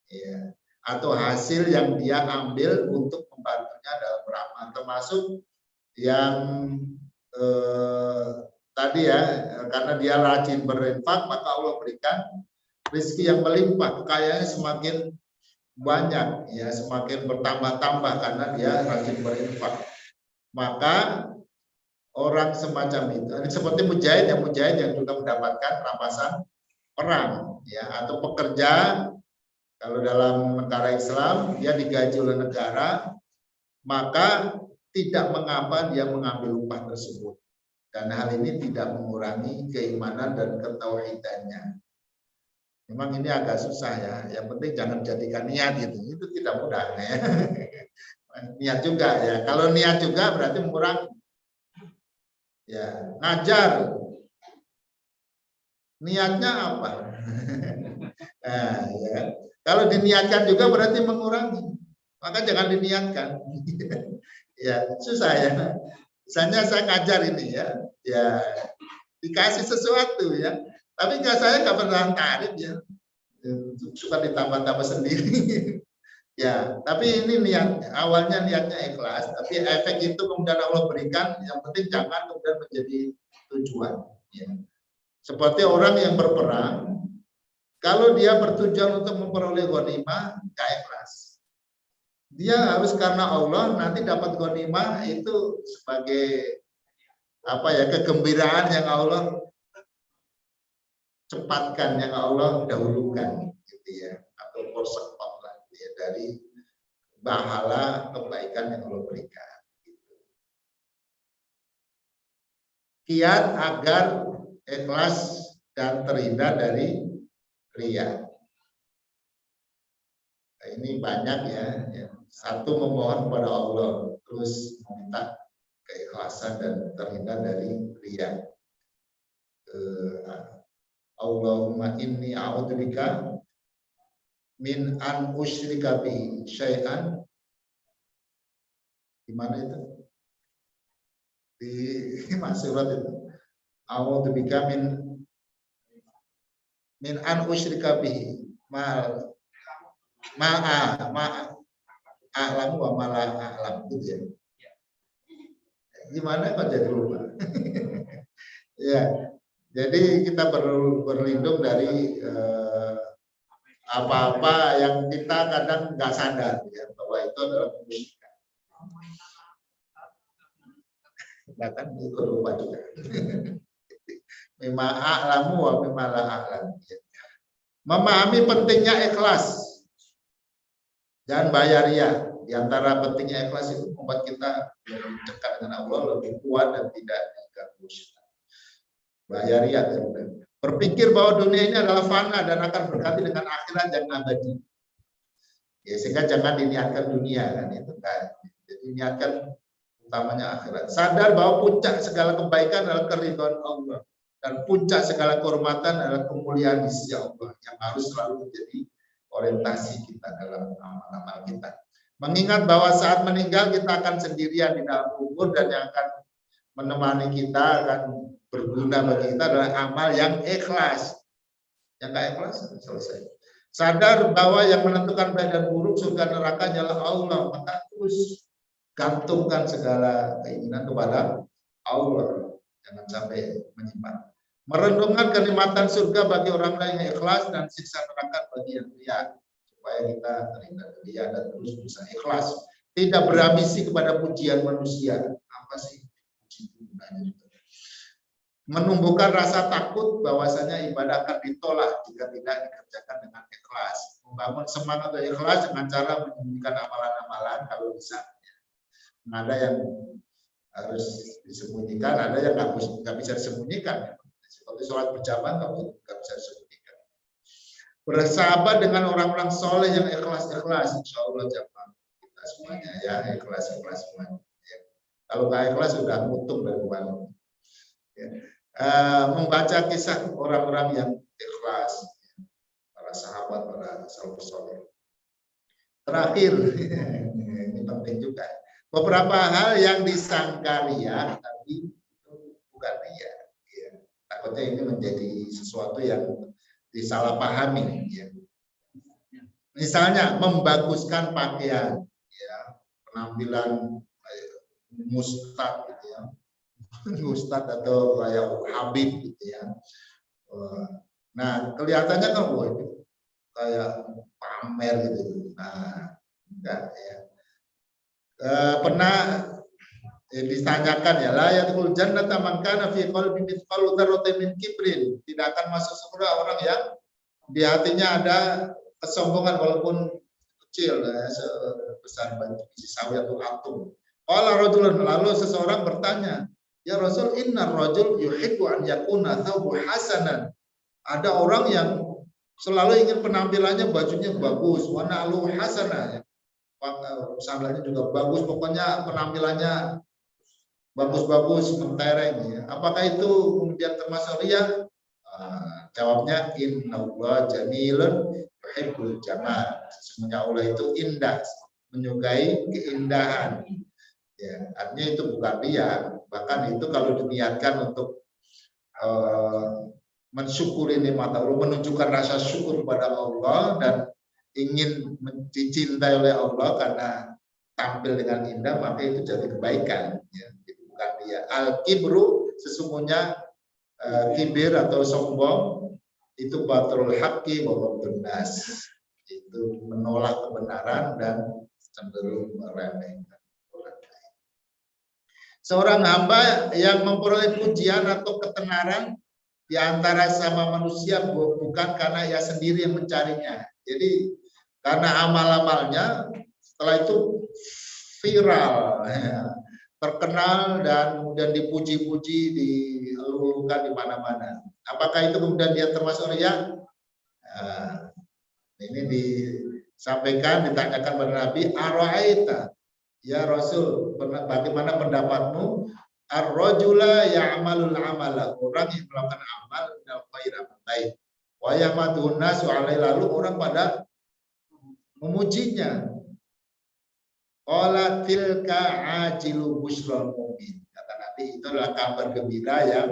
Ya, atau hasil yang dia ambil untuk membantunya dalam beramal, termasuk yang tadi ya, karena dia rajin berinfak maka Allah berikan rezeki yang melimpah, kekayaan semakin banyak ya, semakin bertambah-tambah karena dia rajin berinfak. Maka orang semacam itu seperti mujahid yang juga mendapatkan rampasan perang ya, atau pekerja kalau dalam negara Islam dia digaji oleh negara, maka tidak mengapa dia mengambil upah tersebut. Dan hal ini tidak mengurangi keimanan dan ketauhidannya. Memang ini agak susah ya. Yang penting jangan jadikan niat gitu. Itu tidak mudah ya. Niat juga ya. Kalau niat juga berarti mengurangi. Ya, ngajar. Niatnya apa? Nah, ya. Kalau diniatkan juga berarti mengurangi. Maka jangan diniatkan. Ya, susah ya. Misalnya saya ngajar ini ya dikasih sesuatu ya, tapi saya nggak pernah tarik ya, suka ditambah-tambah sendiri. Ya, tapi ini niat awalnya niatnya ikhlas, tapi efek itu kemudian Allah berikan. Yang penting jangan kemudian menjadi tujuan. Ya. Seperti orang yang berperang, kalau dia bertujuan untuk memperoleh ghanimah, nggak ikhlas. Dia harus karena Allah, nanti dapat ghanimah itu sebagai apa ya, kegembiraan yang Allah cepatkan, yang Allah dahulukan gitu ya, atau persekot lah ya, dari pahala kebaikan yang Allah berikan gitu. Kiat agar ikhlas dan terhindar dari riya. Nah, ini banyak ya. Satu, memohon kepada Allah, terus meminta keikhlasan dan terhindar dari riya. Allahumma inni a'udzubika min an usyrika bi syai'an. Di mana itu? Di surat itu. A'udzubika min an usyrika bi a'lam wa ma la a'lam gitu ya. Gimana kok jadi lupa? Ya. Jadi kita berlindung dari apa-apa yang kita kadang nggak sadar ya, bahwa itu adalah kemusyrikan. Bahkan itu lupa juga. Mimma a'lamu wa mimma la a'lam. Memahami pentingnya ikhlas dan bayariah. Di antara pentingnya ikhlas itu membuat kita lebih dekat dengan Allah, lebih kuat dan tidak diganggu syaitan. Bayariah, berpikir bahwa dunia ini adalah fana dan akan berganti dengan akhirat yang abadi. Ya, sehingga jangan diniatkan dunia kan, itu kan. Jadi niatkan utamanya akhirat. Sadar bahwa puncak segala kebaikan adalah keridhaan Allah, dan puncak segala kehormatan adalah kemuliaan di sisi Allah yang harus selalu menjadi orientasi kita dalam amal-amal kita. Mengingat bahwa saat meninggal kita akan sendirian di dalam kubur, dan yang akan menemani kita, akan berguna bagi kita adalah amal yang ikhlas. Yang nggak ikhlas selesai. Sadar bahwa yang menentukan baik dan buruk, surga neraka adalah Allah, maka terus gantungkan segala keinginan kepada Allah, jangan sampai menyimpan. Merenungkan kenikmatan surga bagi orang lain yang ikhlas, dan siksa neraka bagi yang riya, supaya kita terhindar dari riya dan terus bisa ikhlas. Tidak berambisi kepada pujian manusia. Apa sih pujian? Menumbuhkan rasa takut bahwasanya ibadah akan ditolak jika tidak dikerjakan dengan ikhlas. Membangun semangat dan ikhlas dengan cara menyembunyikan amalan-amalan kalau bisa. Ada yang harus disembunyikan, ada yang nggak bisa disembunyikan. Seperti sholat berjamaah nggak bisa disembunyikan. Bersahabat dengan orang-orang soleh yang ikhlas-ikhlas, insya Allah jamaah kita semuanya ya, ikhlas semuanya. Ya. Kalau nggak ikhlas sudah mutung dari mana. Ya. Membaca kisah orang-orang yang ikhlas, para sahabat, para salafus saleh. Terakhir, ini penting juga. Beberapa hal yang disangka ria, tapi itu bukan ria. Ya. Takutnya ini menjadi sesuatu yang disalahpahami. Ya. Misalnya membaguskan pakaian, ya, penampilan mustad, gitu ya, mustad atau kayak Habib, gitu ya. Nah, kelihatannya kan itu kayak pamer gitu. Nah, enggak ya. Pernah ditanyakan ya, la yadkhul jannata man kana fi qalbi mithqalu dzarratin min kibrin. Tidak akan masuk surga orang yang di hatinya ada kesombongan walaupun kecil, ya, sebesar biji sawi atau atom. Qala rajulun, lalu seseorang bertanya, ya Rasul, innar rajul yuhibbu an yakuna thawbu hasanan. Ada orang yang selalu ingin penampilannya bajunya bagus, warna alu hasanah, sandalnya juga bagus, pokoknya penampilannya bagus-bagus, mentereng. Ya. Apakah itu kemudian termasuk ria? Jawabnya innallaha jamilun yuhibbul jamal. Sesungguhnya Allah itu indah, menyukai keindahan. Ya, artinya itu bukan ria. Bahkan itu kalau diniatkan untuk mensyukuri nikmat Allah, menunjukkan rasa syukur kepada Allah dan ingin dicintai oleh Allah karena tampil dengan indah, maka itu jadi kebaikan. Ya, itu bukan ria. Al-kibru, sesungguhnya kibir atau sombong itu batrul haqqi wa ghamdun nas, itu menolak kebenaran dan cenderung meremehkan orang lain. Seorang hamba yang memperoleh pujian atau ketenaran di antara sama manusia bukan karena ia sendiri yang mencarinya. Jadi karena amal-amalnya setelah itu viral, ya, terkenal dan kemudian dipuji-puji, dielulukan di mana-mana. Apakah itu kemudian dia termasuk ria? Nah, ini disampaikan, ditanyakan kepada Nabi, ara'aita, ya Rasul, bagaimana pendapatmu? Ar-rajula ya'malul amala, orang yang melakukan amal minal khair, amal baik. Wa yahmadun nasu alaihi, lalu orang pada memujinya. Qala tilka ajilu busyral mu'min. Kata Nabi, itu adalah kabar gembira yang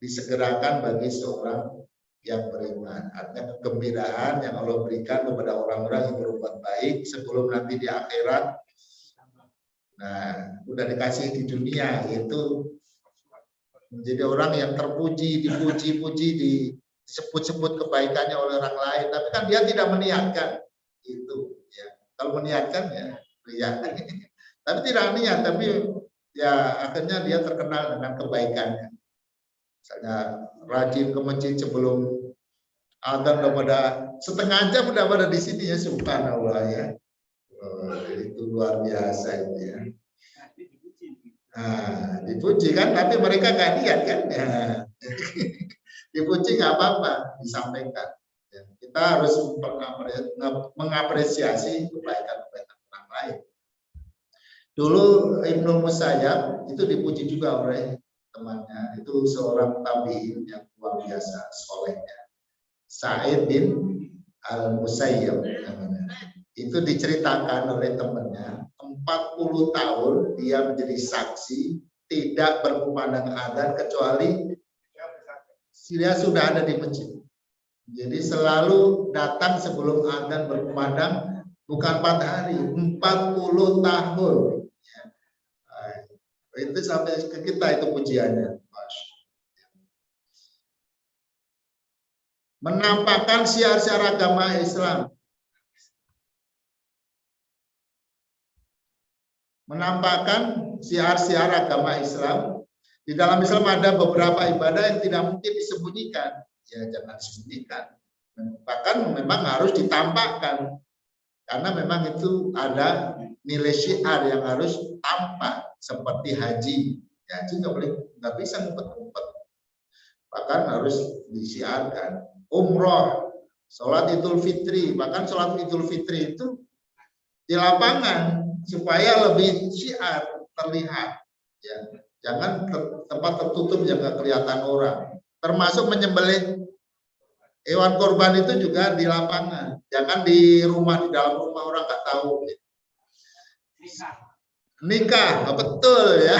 disegerakan bagi seorang yang beriman. Artinya kegembiraan yang Allah berikan kepada orang-orang yang berbuat baik sebelum nanti di akhirat. Nah, udah dikasih di dunia, itu menjadi orang yang terpuji, dipuji-puji, disebut-sebut kebaikannya oleh orang lain. Tapi kan dia tidak meniatkan itu. Ya. Kalau meniatkan ya ria. Tapi tidak niat, tapi ya akhirnya dia terkenal dengan kebaikannya. Misalnya rajin ke masjid sebelum adzan, udah pada setengah jam udah pada di sini ya, subhanallah ya. Itu luar biasa itu ya. Nah, dipuji kan, tapi mereka nggak lihat kan. Ya. Dipuji nggak apa-apa, disampaikan. Ya. Kita harus mengapresiasi kebaikan-kebaikan orang lain. Dulu Ibnu Musayyab itu dipuji juga oleh temannya, itu seorang tabi'in yang luar biasa solehnya, Sa'id bin Al-Musayyab namanya. Itu diceritakan oleh temannya, 40 tahun dia menjadi saksi tidak berkumandang adzan kecuali dia sudah ada di masjid. Jadi selalu datang sebelum adzan berkumandang, bukan 4 hari, 40 tahun. Itu sampai ke kita itu pujiannya. Menampakkan syiar-syiar agama Islam. Menampakkan syiar-syiar agama Islam. Di dalam Islam ada beberapa ibadah yang tidak mungkin disembunyikan. Ya jangan disembunyikan. Bahkan memang harus ditampakkan. Karena memang itu ada nilai syiar yang harus tampak. Seperti haji. Ya, haji nggak bisa ngumpet-ngumpet. Bahkan harus disiarkan. Umroh, sholat Idul Fitri, bahkan sholat Idul Fitri itu di lapangan, supaya lebih syiar terlihat. Ya, jangan tempat tertutup yang nggak kelihatan orang. Termasuk menyembelih hewan korban itu juga di lapangan, jangan di rumah, di dalam rumah orang nggak tahu. Nikah, betul ya.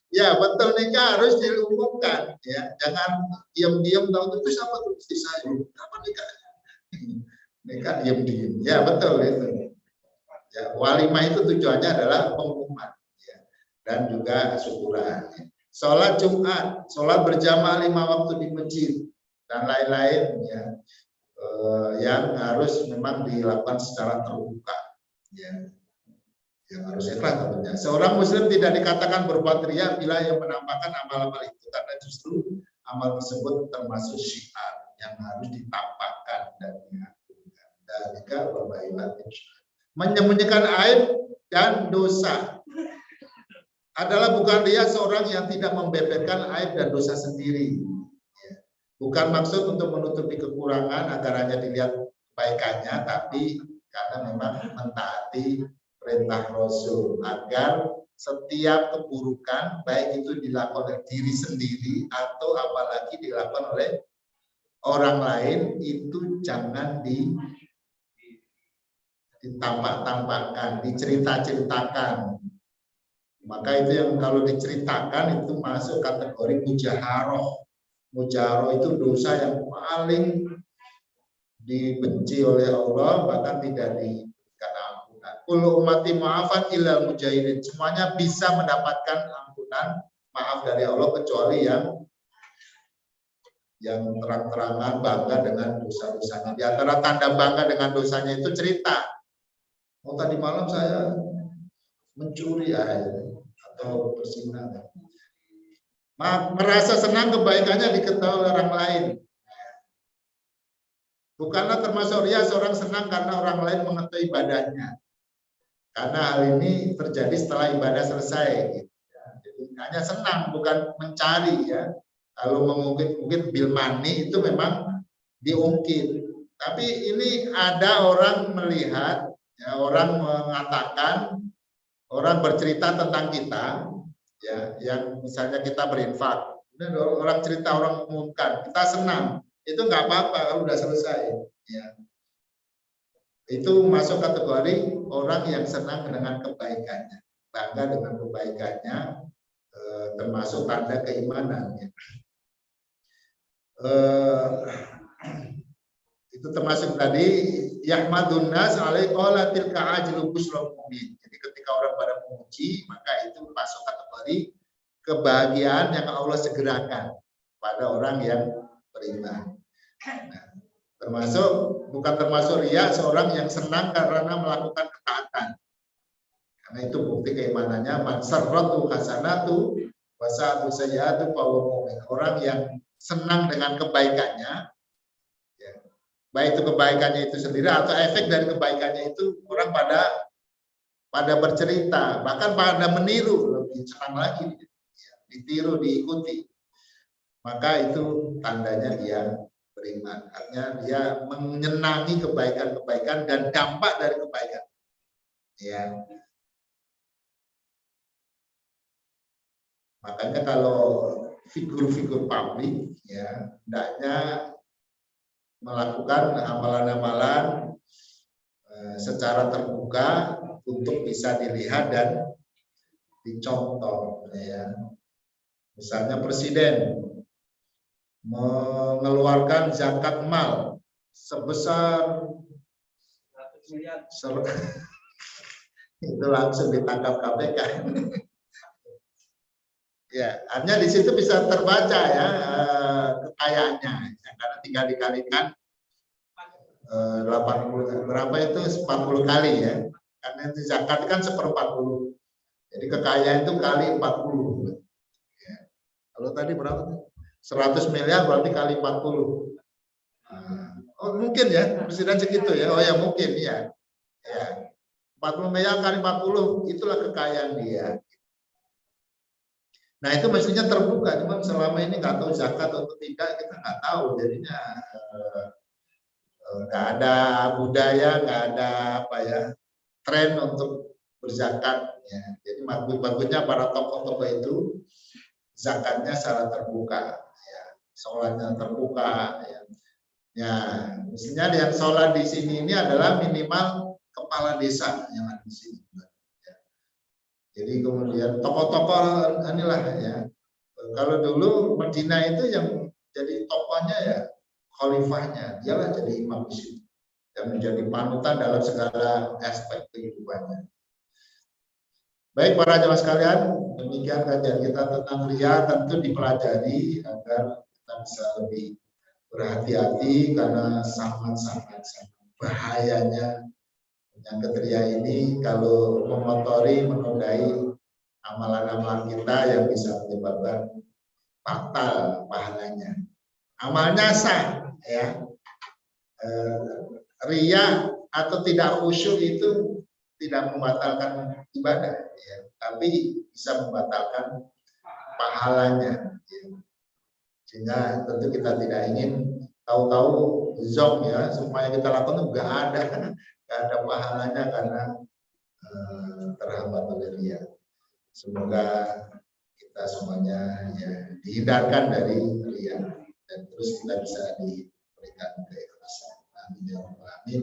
Ya betul, nikah harus diumumkan ya, jangan diam-diam tahu itu siapa tuh istri saya, apa nikahnya? Nikah diam-diam, ya betul itu. Ya, walimah itu tujuannya adalah pengumuman ya, dan juga syukuran. Sholat Jumat, sholat berjamaah 5 waktu di masjid dan lain-lain ya, yang harus memang dilakukan secara terbuka ya. Yang harus ikhlas tentunya. Seorang muslim tidak dikatakan berbuat riya bila yang menampakkan amal-amal itu, karena justru amal tersebut termasuk syiar yang harus ditampakkan dan diagungkan. Dalika wa bayyinatin. Menyembunyikan aib dan dosa adalah bukan riya seorang yang tidak membeberkan aib dan dosa sendiri. Bukan maksud untuk menutupi kekurangan agar hanya dilihat kebaikannya, tapi karena memang mentaati perintah Rasul agar setiap keburukan baik itu dilakukan oleh diri sendiri atau apalagi dilakukan oleh orang lain itu jangan ditampak-tampakkan, dicerita-ceritakan. Maka itu yang kalau diceritakan itu masuk kategori mujaharoh. Mujaharoh itu dosa yang paling dibenci oleh Allah, bahkan tidak diberikan ampunan. Kullu ummati ma'afan illa mujahidin. Semuanya bisa mendapatkan ampunan, maaf dari Allah kecuali yang terang-terangan bangga dengan dosa-dosanya. Di antara tanda bangga dengan dosanya itu cerita. Oh tadi malam saya mencuri air atau bersinah. Merasa senang kebaikannya diketahui orang lain. Bukanlah termasuk riya seorang senang karena orang lain mengetahui ibadahnya. Karena hal ini terjadi setelah ibadah selesai. Gitu, ya. Jadi hanya senang, bukan mencari ya. Kalau mungkin bil money itu memang diungkit. Tapi ini ada orang melihat, ya, orang mengatakan, orang bercerita tentang kita, ya, yang misalnya kita berinfak. Kemudian orang cerita, orang mengumumkan, kita senang. Itu nggak apa-apa kalau udah selesai. Ya. Itu masuk kategori orang yang senang dengan kebaikannya, bangga dengan kebaikannya, termasuk tanda keimanan. Ya. Itu termasuk tadi yahmadun nas alaihi qalatil ka'ajlu busrul mu'min. Jadi ketika orang pada memuji, maka itu masuk kategori kebahagiaan yang Allah segerakan pada orang yang beriman. Nah, bukan termasuk riya seorang yang senang karena melakukan ketaatan. Karena itu bukti keimanannya, man sarratu hasanatu wa sa'atu sayyi'atu fa huwa mu'min. Orang yang senang dengan kebaikannya, ya, baik itu kebaikannya itu sendiri atau efek dari kebaikannya itu, orang pada bercerita, bahkan pada meniru, lebih senang lagi, ya, ditiru, diikuti. Maka itu tandanya dia beriman. Artinya dia menyenangi kebaikan-kebaikan dan dampak dari kebaikan. Ya. Makanya kalau figur-figur publik, ya, hendaknya melakukan amalan-amalan secara terbuka untuk bisa dilihat dan dicontoh. Ya. Misalnya presiden mengeluarkan zakat mal sebesar itu langsung ditangkap KPK. Ya, artinya di situ bisa terbaca ya kekayaannya, ya, karena tinggal dikalikan 80 berapa itu 40 kali ya, karena itu zakat kan 1/40, jadi kekayaan itu kali 40. Ya. Kalau tadi berapa? 100 miliar berarti kali 40. Oh mungkin ya presiden segitu ya, oh ya mungkin ya, ya 40 miliar kali 40 itulah kekayaan dia. Nah itu mestinya terbuka, cuma selama ini nggak tahu zakat atau tidak, kita nggak tahu, jadinya nggak ada budaya, nggak ada apa ya tren untuk berzakat. Ya. Jadi bagusnya para tokoh-tokoh itu zakatnya secara terbuka, ya. Sholatnya terbuka. Ya. Ya, mestinya yang sholat di sini ini adalah minimal kepala desa yang ada di sini. Ya. Jadi kemudian tokoh-tokoh inilah ya. Kalau dulu Medina itu yang jadi tokohnya ya khalifahnya, dialah jadi imam di sini dan menjadi panutan dalam segala aspek kehidupannya. Baik para jemaah sekalian, demikian kajian kita tentang riya, tentu dipelajari agar kita bisa lebih berhati-hati karena sangat bahayanya penyakit riya ini kalau mengotori, menodai amalan-amalan kita yang bisa menyebabkan fatal pahalanya. Amalnya sah, ya. Riya atau tidak khusyuk itu tidak membatalkan ibadah, ya, tapi bisa membatalkan pahalanya. Ya. Sehingga tentu kita tidak ingin tahu-tahu zong ya, semuanya kita lakukan nggak ada pahalanya karena terhambat oleh riya. Semoga kita semuanya ya dihindarkan dari riya dan terus kita bisa diberikan keikhlasan. Amin ya rabbal alamin.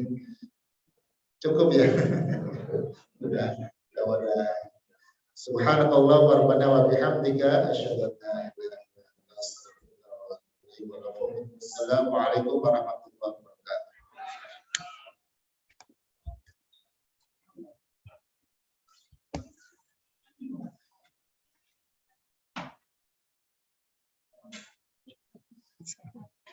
Cukup ya. Sudah. Subhanallah wa rabbana wa bihamdika asyhadu an la ilaha illa anta astaghfiruka wa atubu ilaik. Assalamualaikum warahmatullahi wabarakatuh.